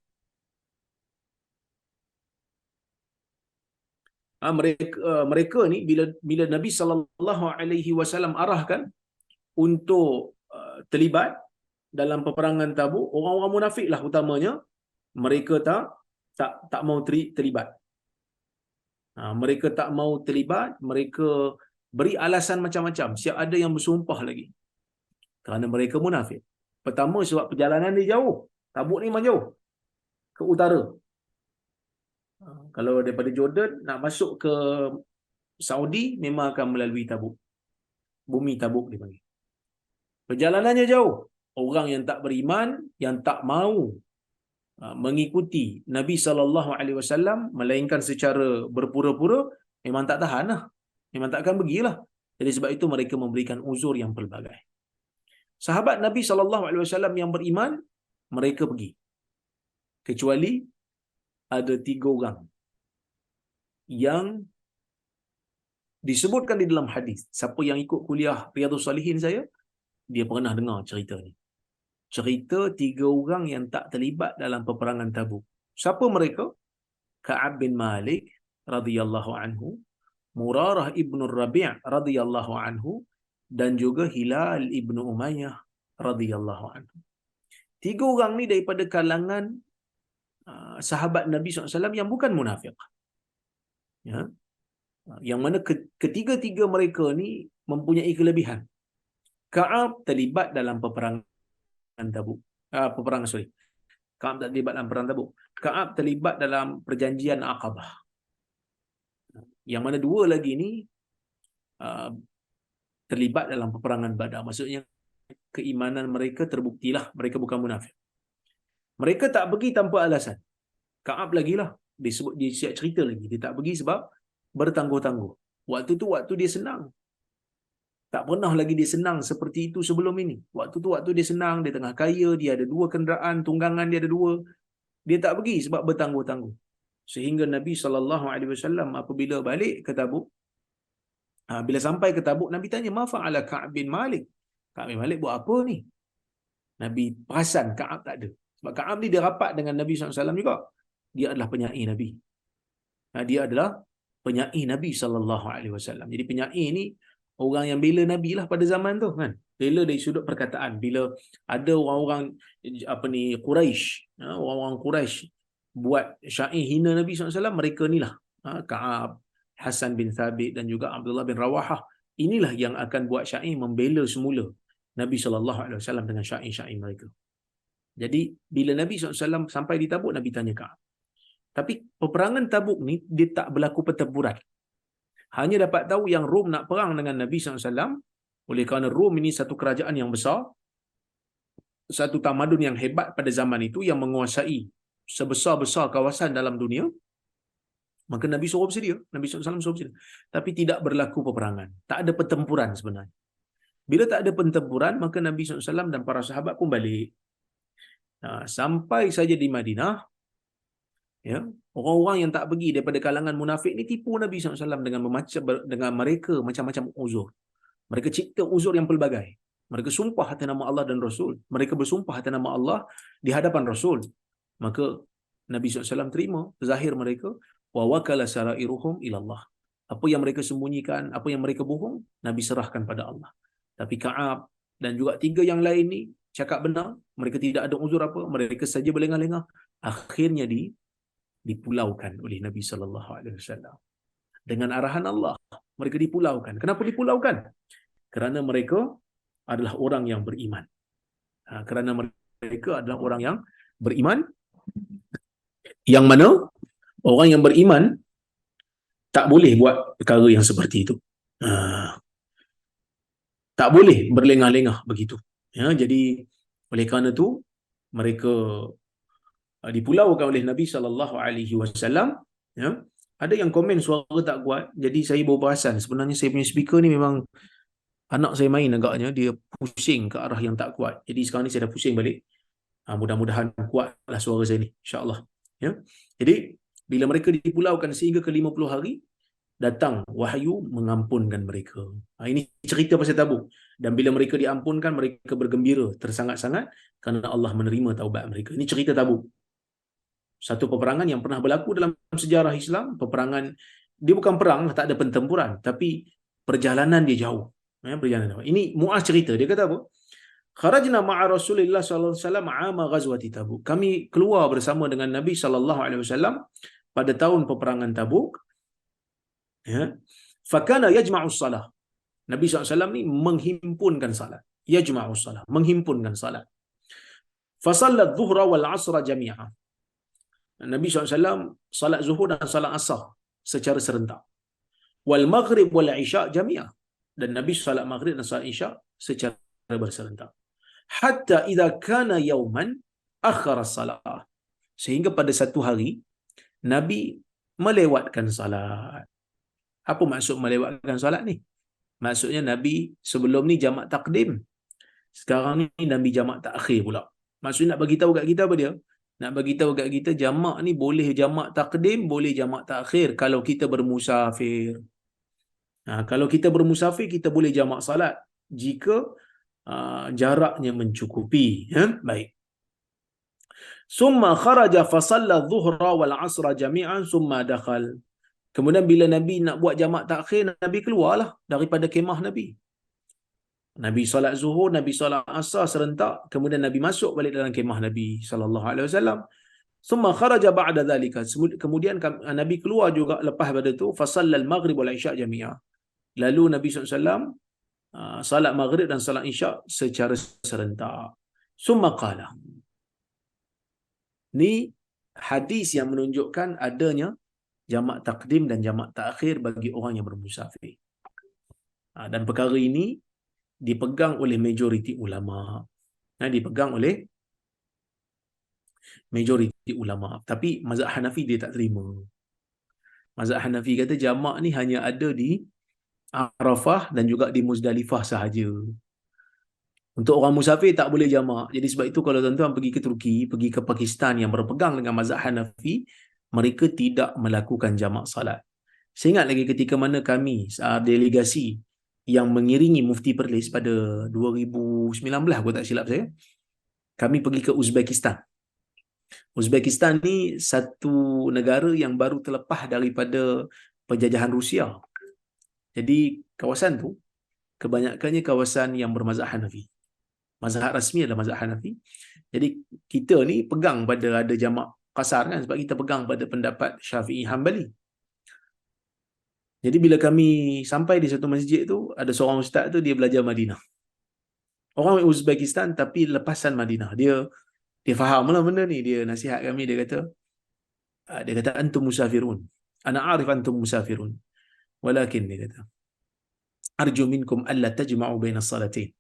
Mereka ni bila Nabi sallallahu alaihi wasallam arahkan untuk terlibat dalam peperangan Tabuk, orang-orang munafik lah utamanya, mereka tak mau terlibat. Mereka tak mau terlibat, mereka beri alasan macam-macam. Siap ada yang bersumpah lagi. Kerana mereka munafik. Pertama sebab perjalanan dia jauh. Tabuk ni memang jauh. Ke utara. Kalau daripada Jordan nak masuk ke Saudi memang akan melalui Tabuk. Bumi Tabuk dipanggil. Perjalanannya jauh. Orang yang tak beriman, yang tak mau mengikuti Nabi SAW, melainkan secara berpura-pura, memang tak tahan lah. Memang tak akan pergilah. Jadi sebab itu mereka memberikan uzur yang pelbagai. Sahabat Nabi SAW yang beriman, mereka pergi. Kecuali ada 3 orang yang disebutkan di dalam hadis. Siapa yang ikut kuliah Riyadhus Salihin saya, dia pernah dengar cerita ni. Cerita 3 orang yang tak terlibat dalam peperangan Tabuk. Siapa mereka? Ka'ab bin Malik radhiyallahu anhu, Murarah ibn Rabi' radhiyallahu anhu, dan juga Hilal ibn Umayyah radhiyallahu anhu. 3 orang ni daripada kalangan sahabat Nabi SAW yang bukan munafik. Ya. Yang mana ketiga-tiga mereka ni mempunyai kelebihan. Ka'ab terlibat dalam peperangan Tabuk. Ka'ab tak terlibat dalam perang Tabuk. Ka'ab terlibat dalam perjanjian Aqabah. Yang mana 2 lagi ni terlibat dalam peperangan Badar. Maksudnya keimanan mereka terbuktilah mereka bukan munafik. Mereka tak pergi tanpa alasan. Ka'ab lagilah. Dia siap cerita lagi. Dia tak pergi sebab bertangguh-tangguh. Waktu tu waktu dia senang. Tak pernah lagi dia senang seperti itu sebelum ini. Waktu tu waktu dia senang, dia tengah kaya, dia ada 2 kenderaan, tunggangan dia ada 2. Dia tak pergi sebab bertangguh-tangguh. Sehingga Nabi SAW apabila balik ke Tabuk, bila sampai ke Tabuk, Nabi tanya, "Ma fa'ala Ka'ab bin Malik?" Ka'ab bin Malik buat apa ni? Nabi perasan Ka'ab tak ada. Sebab Ka'ab ni dia rapat dengan Nabi SAW juga. Dia adalah penyair Nabi. Dia adalah penyair Nabi SAW. Jadi penyair ni orang yang bela Nabi lah pada zaman tu kan. Bela dari sudut perkataan. Bila ada orang-orang Quraisy, orang-orang Quraisy buat syair hina Nabi SAW, mereka ni lah Ka'ab, Hasan bin Thabit dan juga Abdullah bin Rawahah. Inilah yang akan buat syair membela semula Nabi SAW dengan syair-syair mereka. Jadi bila Nabi SAW sampai di Tabuk, Nabi tanya Ka'ab. Tapi peperangan Tabuk ni dia tak berlaku pertempuran. Hanya dapat tahu yang Rom nak perang dengan Nabi SAW. Oleh kerana Rom ini satu kerajaan yang besar, satu tamadun yang hebat pada zaman itu, yang menguasai sebesar-besar kawasan dalam dunia. Maka Nabi suruh bersedia. Nabi SAW suruh bersedia. Tapi tidak berlaku peperangan. Tak ada pertempuran sebenarnya. Bila tak ada pertempuran, maka Nabi SAW dan para sahabat pun balik. Sampai saja di Madinah, ya, orang-orang yang tak pergi daripada kalangan munafik ni tipu Nabi SAW dengan mereka macam-macam uzur. Mereka cipta uzur yang pelbagai. Mereka sumpah atas nama Allah dan Rasul. Mereka bersumpah atas nama Allah di hadapan Rasul. Maka Nabi SAW terima zahir mereka. Wa wakala sarairuhum ilallah. Apa yang mereka sembunyikan, apa yang mereka bohong, Nabi serahkan pada Allah. Tapi Ka'ab dan juga 3 yang lain ni cakap benar. Mereka tidak ada uzur apa. Mereka saja berlengah-lengah. Akhirnya dipulaukan oleh Nabi SAW. Dengan arahan Allah, mereka dipulaukan. Kenapa dipulaukan? Kerana mereka adalah orang yang beriman. Kerana mereka adalah orang yang beriman, yang mana orang yang beriman tak boleh buat perkara yang seperti itu. Tak boleh berlengah-lengah begitu. Ya, jadi oleh kerana itu mereka dipulaukan oleh Nabi SAW. Ya, ada yang komen suara tak kuat. Jadi saya baru perasan sebenarnya saya punya speaker ni memang anak saya main agaknya, dia pusing ke arah yang tak kuat. Jadi sekarang ni saya dah pusing balik. Mudah-mudahan kuatlah suara saya ni, insya-Allah. Ya. Jadi bila mereka dipulaukan sehingga ke 50 hari, datang wahyu mengampunkan mereka. Ini cerita pasal Tabuk. Dan bila mereka diampunkan, mereka bergembira tersangat-sangat kerana Allah menerima taubat mereka. Ini cerita Tabuk. Satu peperangan yang pernah berlaku dalam sejarah Islam, peperangan dia bukan perang, tak ada pertempuran, tapi perjalanan dia jauh. Perjalanan. Ini Muaz cerita, dia kata apa? Kharajna ma'a Rasulillah sallallahu alaihi wasallam 'ama ghazwati Tabuk. Kami keluar bersama dengan Nabi sallallahu alaihi wasallam pada tahun peperangan Tabuk. Ya. Fakana yajma'u salah. Nabi SAW ni menghimpunkan salat. Yajma'u salah, menghimpunkan salat. Fasallat dhuhra wal asra jami'ah. Nabi SAW salat zuhur dan salat asar secara serentak. Wal maghrib wal isya jami'ah. Dan Nabi salat maghrib dan salat isya secara berserentak. Hatta idza kana yauman akhara salat. Sehingga pada satu hari Nabi melewatkan salat. Apa maksud melewatkan salat ni? Maksudnya Nabi sebelum ni jamak takdim. Sekarang ni Nabi jamak takhir pula. Maksudnya nak bagi tahu kat kita apa dia? Nak bagi tahu kat kita jamak ni boleh jamak takdim, boleh jamak takhir kalau kita bermusafir. Kalau kita bermusafir kita boleh jamak salat jika jaraknya mencukupi. Baik. Summa kharaja fa shalla dhuhra wal asra jami'an summa dakhal. Kemudian bila Nabi nak buat jamak takhir, Nabi keluarlah daripada kemah Nabi. Nabi solat zuhur, Nabi solat asar serentak, kemudian Nabi masuk balik dalam kemah Nabi sallallahu alaihi wasallam. Summa kharaja ba'da dhalika. Kemudian Nabi keluar juga lepas pada tu, fa shallal maghrib wal isya jami'a. Lalu Nabi SAW salat maghrib dan salat isya secara serentak. Summa qala. Ni hadis yang menunjukkan adanya jamak takdim dan jamak takhir bagi orang yang bermusafir. Dan perkara ini dipegang oleh majoriti ulama. Dipegang oleh majoriti ulama. Tapi mazhab Hanafi dia tak terima. Mazhab Hanafi kata jamak ni hanya ada di Arafah dan juga di Muzdalifah sahaja. Untuk orang musafir tak boleh jamak. Jadi sebab itu kalau tuan-tuan pergi ke Turki, pergi ke Pakistan yang berpegang dengan mazhab Hanafi, mereka tidak melakukan jamak salat. Saya ingat lagi ketika mana kami delegasi yang mengiringi Mufti Perlis pada 2019, aku tak silap saya, kami pergi ke Uzbekistan. Uzbekistan ni satu negara yang baru terlepas daripada penjajahan Rusia. Jadi kawasan tu kebanyakannya kawasan yang bermazhab Hanafi. Mazhab rasmi adalah mazhab Hanafi. Jadi kita ni pegang pada ada jamak kasar kan, sebab kita pegang pada pendapat Syafi'i Hambali. Jadi bila kami sampai di satu masjid tu, ada seorang ustaz tu dia belajar Madinah. Orang Uzbekistan tapi lepasan Madinah. Dia faham lah benda ni. Dia nasihat kami, dia kata antum musafirun. Ana arif antum musafirun. Walakin dia kata arju minkum alla tajma'u baina salatain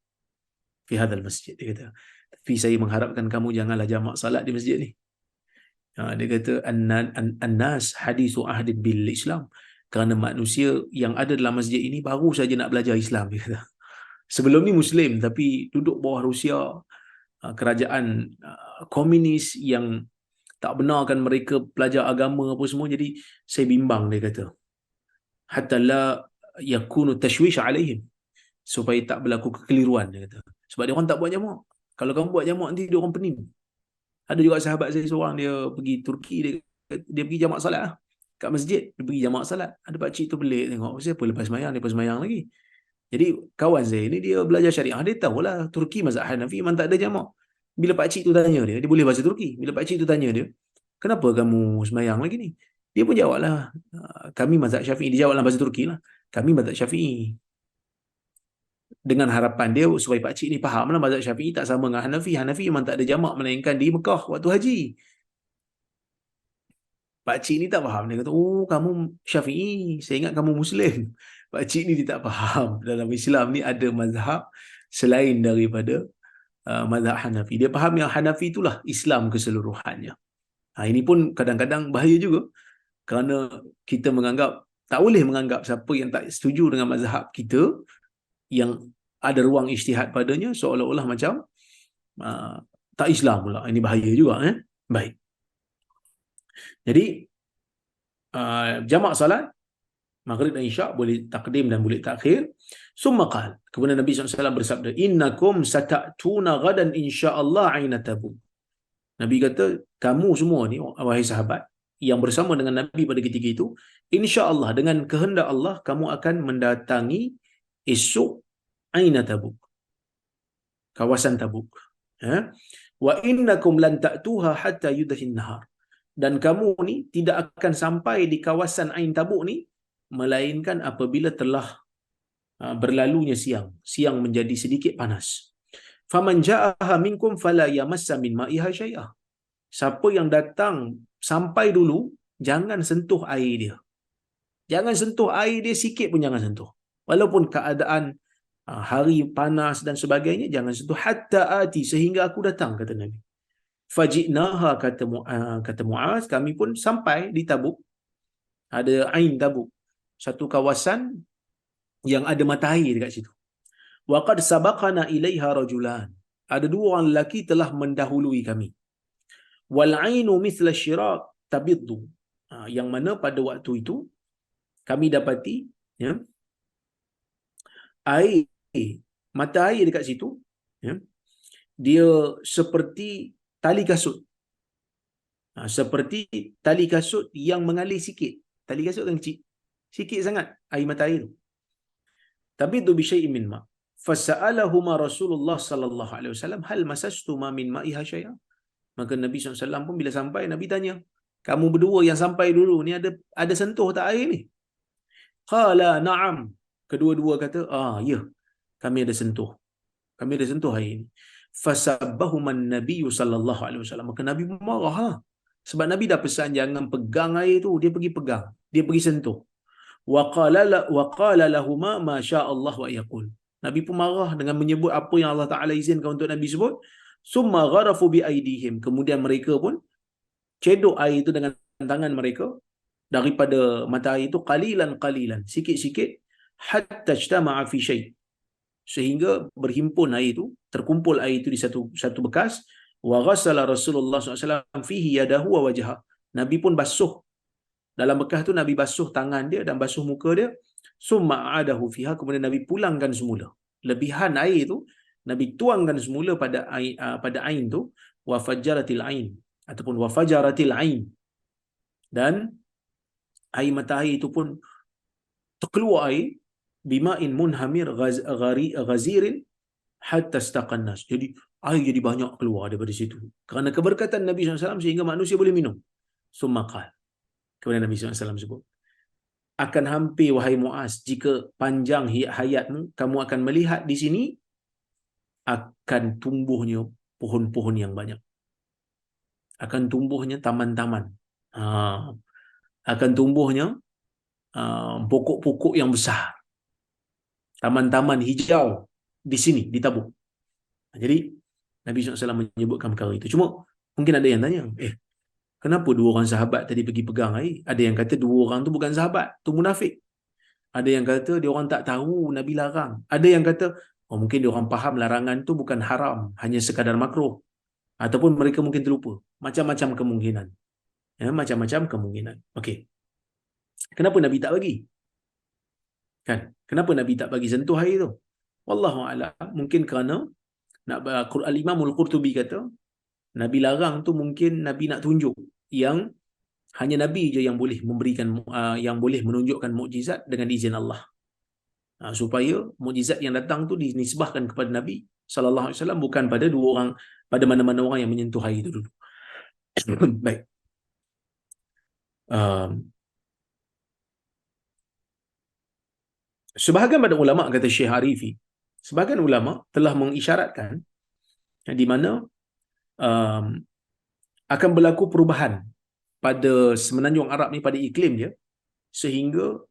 fi hadzal masjid. Dia kata, tapi saya mengharapkan kamu janganlah jamak salat di masjid ni. Dia kata an-nas hadithu ahdin bil Islam. Kerana manusia yang ada dalam masjid ini baru saja nak belajar Islam, dia kata. Sebelum ni Muslim tapi duduk bawah Rusia, kerajaan komunis yang tak benarkan mereka belajar agama apa semua. Jadi saya bimbang, dia kata, hatta la yakunu tashwish alaihim, supaya tak berlaku kekeliruan, dia kata. Sebab dia orang tak buat jamak. Kalau kamu buat jamak nanti dia orang pening. Ada juga sahabat saya seorang, dia pergi Turki, dia pergi jamak salat kat masjid, dia pergi jamak salat. Ada pakcik tu pelik tengok, siapa lepas sembahyang lagi. Jadi kawan saya ni dia belajar syariah, dia tahulah Turki mazhab Hanafi memang tak ada jamak. Bila pakcik tu tanya dia boleh bahasa Turki. Bila pakcik tu tanya dia, kenapa kamu sembahyang lagi ni? Dia pun jawablah, kami mazhab Syafi'i. Dia jawab dalam bahasa Turki lah, kami mazhab Syafi'i. Dengan harapan dia supaya pakcik ni fahamlah mazhab Syafi'i tak sama dengan Hanafi. Hanafi memang tak ada jamak melainkan di Mekah waktu haji. Pakcik ni tak faham. Dia kata, oh kamu Syafi'i, saya ingat kamu Muslim. Pakcik ni dia tak faham. Dalam Islam ni ada mazhab selain daripada mazhab Hanafi. Dia faham yang Hanafi itulah Islam keseluruhannya. Ini pun kadang-kadang bahaya juga. Kerana kita menganggap, tak boleh menganggap siapa yang tak setuju dengan mazhab kita, yang ada ruang ijtihad padanya, seolah-olah macam tak Islam pula. Ini bahaya juga. Baik. Jadi jamak salat maghrib dan isyak boleh takdim dan boleh takhir. Summa qal, kemudian Nabi SAW bersabda, innakum satatuna gadan insyaallah aina Tabuk. Nabi kata, kamu semua ni wahai sahabat yang bersama dengan Nabi pada ketika itu, insya-Allah dengan kehendak Allah kamu akan mendatangi esok Aina Tabuk, kawasan Tabuk. Ya. Wa innakum lan ta'tuha hatta yudhin nahar. Dan kamu ni tidak akan sampai di kawasan Ain Tabuk ni melainkan apabila telah berlalunya siang. Siang menjadi sedikit panas. Faman ja'aha minkum fala yamassa min ma'iha syai'ah. Siapa yang datang sampai dulu, jangan sentuh air dia. Jangan sentuh air dia sikit pun jangan sentuh. Walaupun keadaan hari panas dan sebagainya, jangan sentuh hatta ati, sehingga aku datang, kata Nabi. Faji'naha, kata Muaz, kami pun sampai di Tabuk. Ada Ain Tabuk, satu kawasan yang ada mata air dekat situ. Wa qad sabaqana ilaiha rajulan. Ada dua orang lelaki telah mendahului kami. Wal ainu mithla syiraq tabiddu. Yang mana pada waktu itu kami dapati, ya, air, mata air dekat situ, ya, dia seperti tali kasut. Seperti tali kasut yang mengalir sikit. Tali kasut kan kecil, sikit sangat air mata air tu. Tapi tu bi syai'in min ma. Fasa'alahuma Rasulullah sallallahu alaihi wasallam hal masastuma min ma'iha syai'a. Maka Nabi SAW pun bila sampai, Nabi tanya, kamu berdua yang sampai dulu ni ada sentuh tak air ni? Qala na'am. Kedua-dua kata, ya, kami ada sentuh. Kami ada sentuh air ni. Fasabbahuman Nabi sallallahu alaihi wasallam. Maka Nabi marah lah. Sebab Nabi dah pesan jangan pegang air tu, dia pergi pegang, dia pergi sentuh. Wa qala lahuma ma syaa Allah wa yaqul. Nabi pun marah dengan menyebut apa yang Allah Taala izinkan untuk Nabi sebut. Summa gharafu bi aidihim. Kemudian mereka pun cedok air itu dengan tangan mereka daripada mata air itu qalilan, sikit-sikit, hatta ijtama'a fi syai', sehingga berhimpun air itu, terkumpul air itu di satu bekas. Wa ghassala Rasulullah SAW fihi yadahu wa wajhah. Nabi pun basuh dalam bekas tu, Nabi basuh tangan dia dan basuh muka dia. Summa adahu fiha, kemudian Nabi pulangkan semula lebihan air itu, Nabi tuangkan semula pada ain tu. Wa fajaratil ain, ataupun wa fajaratil ain, dan air mata air itu pun terkeluar air bima'in munhamir ghazirin hatta istaqan nas. Jadi air jadi banyak keluar daripada situ kerana keberkatan Nabi SAW, sehingga manusia boleh minum. Summa qala, kemudian Nabi SAW sebut, akan hampir wahai Muaz, jika panjang hayatmu, kamu akan melihat di sini akan tumbuhnya pohon-pohon yang banyak, akan tumbuhnya taman-taman, akan tumbuhnya pokok-pokok yang besar, taman-taman hijau di sini, di Tabuk. Jadi Nabi SAW menyebutkan perkara itu. Cuma mungkin ada yang tanya, kenapa dua orang sahabat tadi pergi pegang air? Ada yang kata dua orang tu bukan sahabat, tu munafik. Ada yang kata dia orang tak tahu Nabi larang. Ada yang kata, mungkin dia orang faham larangan tu bukan haram, hanya sekadar makruh. Ataupun mereka mungkin terlupa. Macam-macam kemungkinan. Ya, macam-macam kemungkinan. Okey. Kenapa Nabi tak bagi? Kan? Kenapa Nabi tak bagi sentuh air tu? Wallahu a'lam. Mungkin kerana Al-Imam Al-Qurtubi kata, Nabi larang tu mungkin Nabi nak tunjuk yang hanya Nabi je yang boleh memberikan, yang boleh menunjukkan mukjizat dengan izin Allah. Supaya mukjizat yang datang tu dinisbahkan kepada Nabi sallallahu alaihi wasallam, bukan pada dua orang, pada mana-mana orang yang menyentuh air itu dulu. Baik. Sebahagian pada ulama, kata Syekh Arifi, sebahagian ulama telah mengisyaratkan di mana akan berlaku perubahan pada semenanjung Arab ni, pada iklim dia, sehingga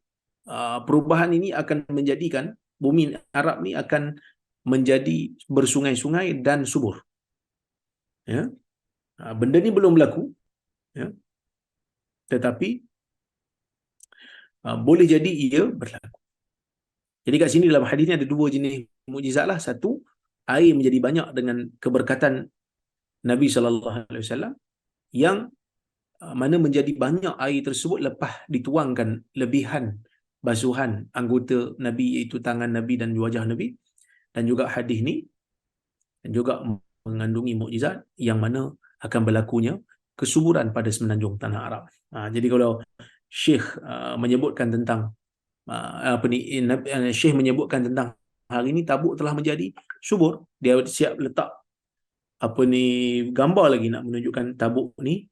perubahan ini akan menjadikan bumi Arab ni akan menjadi bersungai-sungai dan subur. Ya. Benda ni belum berlaku, ya, tetapi boleh jadi ia berlaku. Jadi kat sini dalam hadis ni ada dua jenis mukjizat lah. Satu, air menjadi banyak dengan keberkatan Nabi SAW, yang mana menjadi banyak air tersebut lepas dituangkan lebihan basuhan anggota Nabi, iaitu tangan Nabi dan wajah Nabi. Dan juga hadis ni dan juga mengandungi mukjizat yang mana akan berlakunya kesuburan pada semenanjung tanah Arab. Jadi kalau Syekh menyebutkan tentang Syekh menyebutkan tentang hari ini Tabuk telah menjadi subur, dia siap letak gambar lagi nak menunjukkan Tabuk ni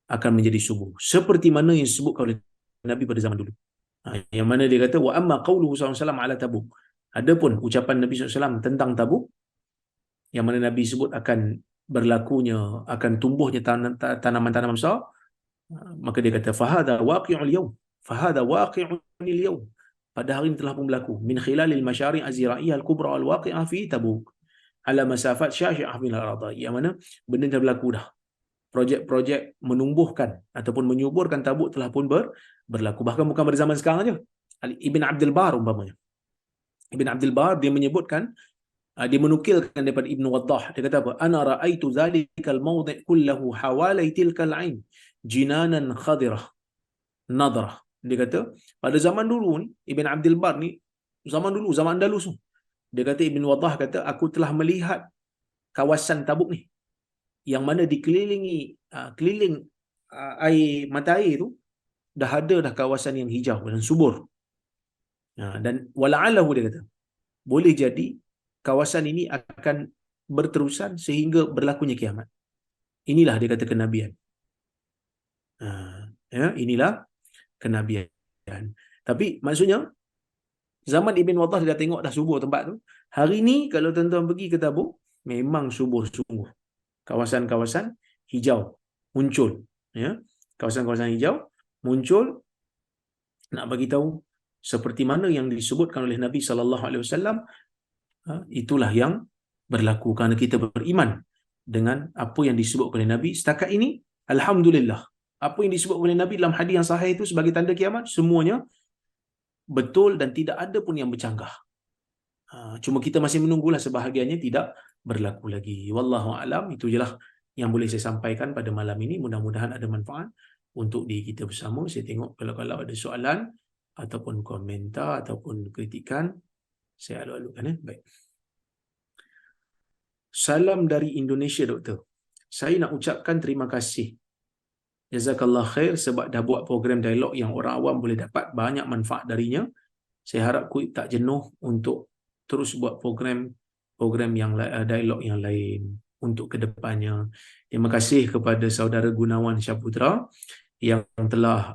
akan menjadi subur seperti mana yang disebutkan oleh Nabi pada zaman dulu. Yang mana dia kata wa amma qauluhu sallallahu alaihi wasallam ala Tabuk. Adapun ucapan Nabi SAW tentang Tabuk, yang mana Nabi sebut akan berlakunya, akan tumbuhnya tanaman-tanaman besar, maka dia kata fahada waqi'ul yawm, fahada waqi'ul yawm, pada hari ini telah pun berlaku min khilalil masyari' aziraiyah al-kubra al-waqi'ah fi Tabuk ala masafat sya'i'ah min al-arad. Yang mana benda dah berlaku dah. Projek-projek menumbuhkan ataupun menyuburkan Tabuk telah pun berlaku. Bahkan bukan pada zaman sekarang aja. Ibn Abdul Bar umpamanya. Ibn Abdul Bar dia menyebutkan, dia menukilkan daripada Ibn Waddah, dia kata apa? Ana ra'aitu zalikal mawdi' kullahu hawalai tilkal ain jinanan khadirah nadrah. Dia kata pada zaman dulu ni, Ibn Abdul Bar ni zaman dulu, zaman Andalus tu, dia kata Ibn Waddah kata aku telah melihat kawasan Tabuk ni yang mana dikelilingi keliling mata air tu dah ada dah kawasan yang hijau dan subur. Dan wala'allahu, dia kata boleh jadi kawasan ini akan berterusan sehingga berlakunya kiamat. Inilah dia kata kenabian. Inilah kenabian. Tapi maksudnya zaman Ibn Waddah dia dah tengok dah subur tempat tu. Hari ni kalau tuan-tuan pergi ke Tabuk, memang subur sungguh. Kawasan-kawasan hijau muncul, ya. Kawasan-kawasan hijau muncul, nak bagi tahu seperti mana yang disebutkan oleh Nabi sallallahu alaihi wasallam, itulah yang berlaku kerana kita beriman dengan apa yang disebut oleh Nabi. Setakat ini alhamdulillah, apa yang disebut oleh Nabi dalam hadis yang sahih itu sebagai tanda kiamat semuanya betul dan tidak ada pun yang bercanggah. Cuma kita masih menunggulah sebahagiannya tidak berlaku lagi. Wallahu alam, itu jelah yang boleh saya sampaikan pada malam ini. Mudah-mudahan ada manfaat untuk diri kita bersama. Saya tengok kalau ada soalan ataupun komentar ataupun kritikan, saya alu-alukan. Baik. Salam dari Indonesia, Doktor. Saya nak ucapkan terima kasih, jazakallah khair, sebab dah buat program dialog yang orang awam boleh dapat banyak manfaat darinya. Saya harap Kuib tak jenuh untuk terus buat program yang dialog yang lain untuk kedepannya. Terima kasih kepada saudara Gunawan Syaputra yang telah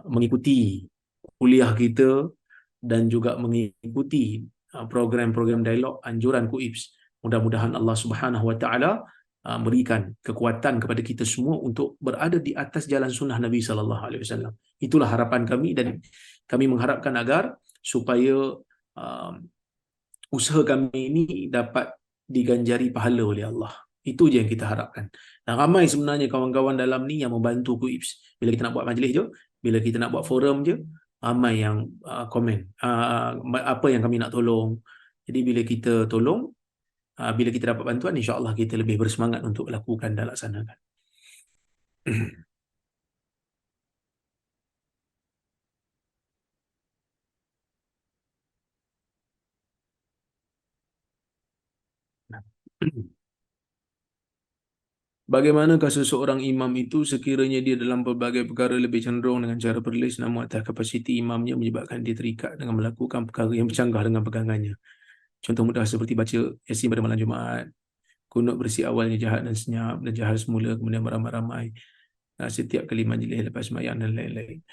mengikuti kuliah kita dan juga mengikuti program-program dialog anjuran Kuibs. Mudah-mudahan Allah Subhanahu Wa Taala berikan kekuatan kepada kita semua untuk berada di atas jalan sunnah Nabi sallallahu alaihi wasallam. Itulah harapan kami, dan kami mengharapkan agar supaya usaha kami ini dapat diganjari pahala oleh Allah. Itu je yang kita harapkan. Dan ramai sebenarnya kawan-kawan dalam ni yang membantu Kuibs. Bila kita nak buat majlis je, bila kita nak buat forum je, ramai yang komen apa yang kami nak tolong. Jadi bila kita tolong, bila kita dapat bantuan, insya-Allah kita lebih bersemangat untuk lakukan dan laksanakan. Bagaimanakah seseorang imam itu sekiranya dia dalam pelbagai perkara lebih cenderung dengan cara berlis, namun atas kapasiti imamnya menyebabkan dia terikat dengan melakukan perkara yang bercanggah dengan pegangannya. Contoh mudah seperti baca Yasin pada malam Jumaat, kunut bersih awalnya jahat dan senyap, dan jahat semula kemudian beramai-ramai setiap kali majlis lepas sembahyang dan lain-lain.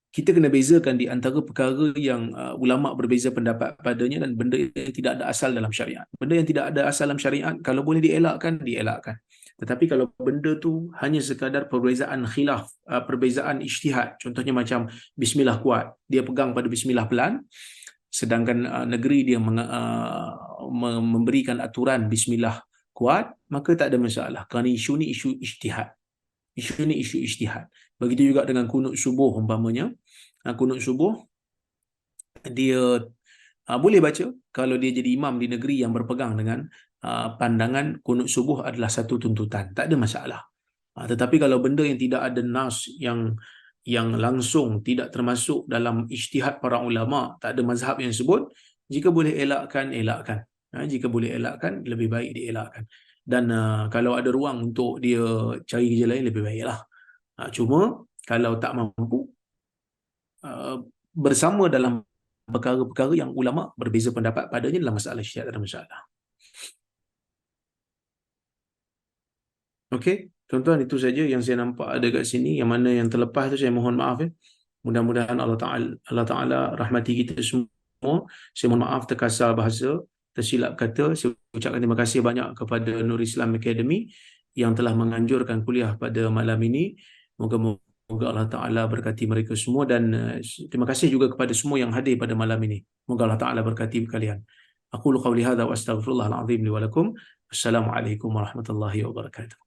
Kita kena bezakan di antara perkara yang ulama berbeza pendapat padanya dan benda yang tidak ada asal dalam syariat. Benda yang tidak ada asal dalam syariat, kalau boleh dielakkan, dielakkan. Tetapi kalau benda tu hanya sekadar perbezaan khilaf, perbezaan ijtihad, contohnya macam bismillah kuat, dia pegang pada bismillah pelan, sedangkan negeri dia memberikan aturan bismillah kuat, maka tak ada masalah. Kerana isu ni isu ijtihad. Isu ni isu ijtihad. Begitu juga dengan kunut subuh umpamanya. Kunut subuh dia boleh baca kalau dia jadi imam di negeri yang berpegang dengan pandangan kunut subuh adalah satu tuntutan, tak ada masalah. Tetapi kalau benda yang tidak ada nas yang langsung tidak termasuk dalam ijtihad para ulama, tak ada mazhab yang sebut, jika boleh elakkan, elakkan. Jika boleh elakkan, lebih baik dielakkan. Dan kalau ada ruang untuk dia cari kerja lain, lebih baiklah. Cuma kalau tak mampu, uh, bersama dalam perkara-perkara yang ulama berbeza pendapat padanya dalam masalah syiat dan masalah. Okey, tuan-tuan, itu saja yang saya nampak ada kat sini. Yang mana yang terlepas tu saya mohon maaf ya. Mudah-mudahan Allah Ta'ala rahmati kita semua. Saya mohon maaf terkasar bahasa, tersilap kata. Saya ucapkan terima kasih banyak kepada Nur Islam Academy yang telah menganjurkan kuliah pada malam ini. Moga Allah Ta'ala berkati mereka semua, dan terima kasih juga kepada semua yang hadir pada malam ini. Moga Allah Ta'ala berkati kalian. Aku qawli hadza wa astaghfirullahal azim li wa lakum. Assalamualaikum warahmatullahi wabarakatuh.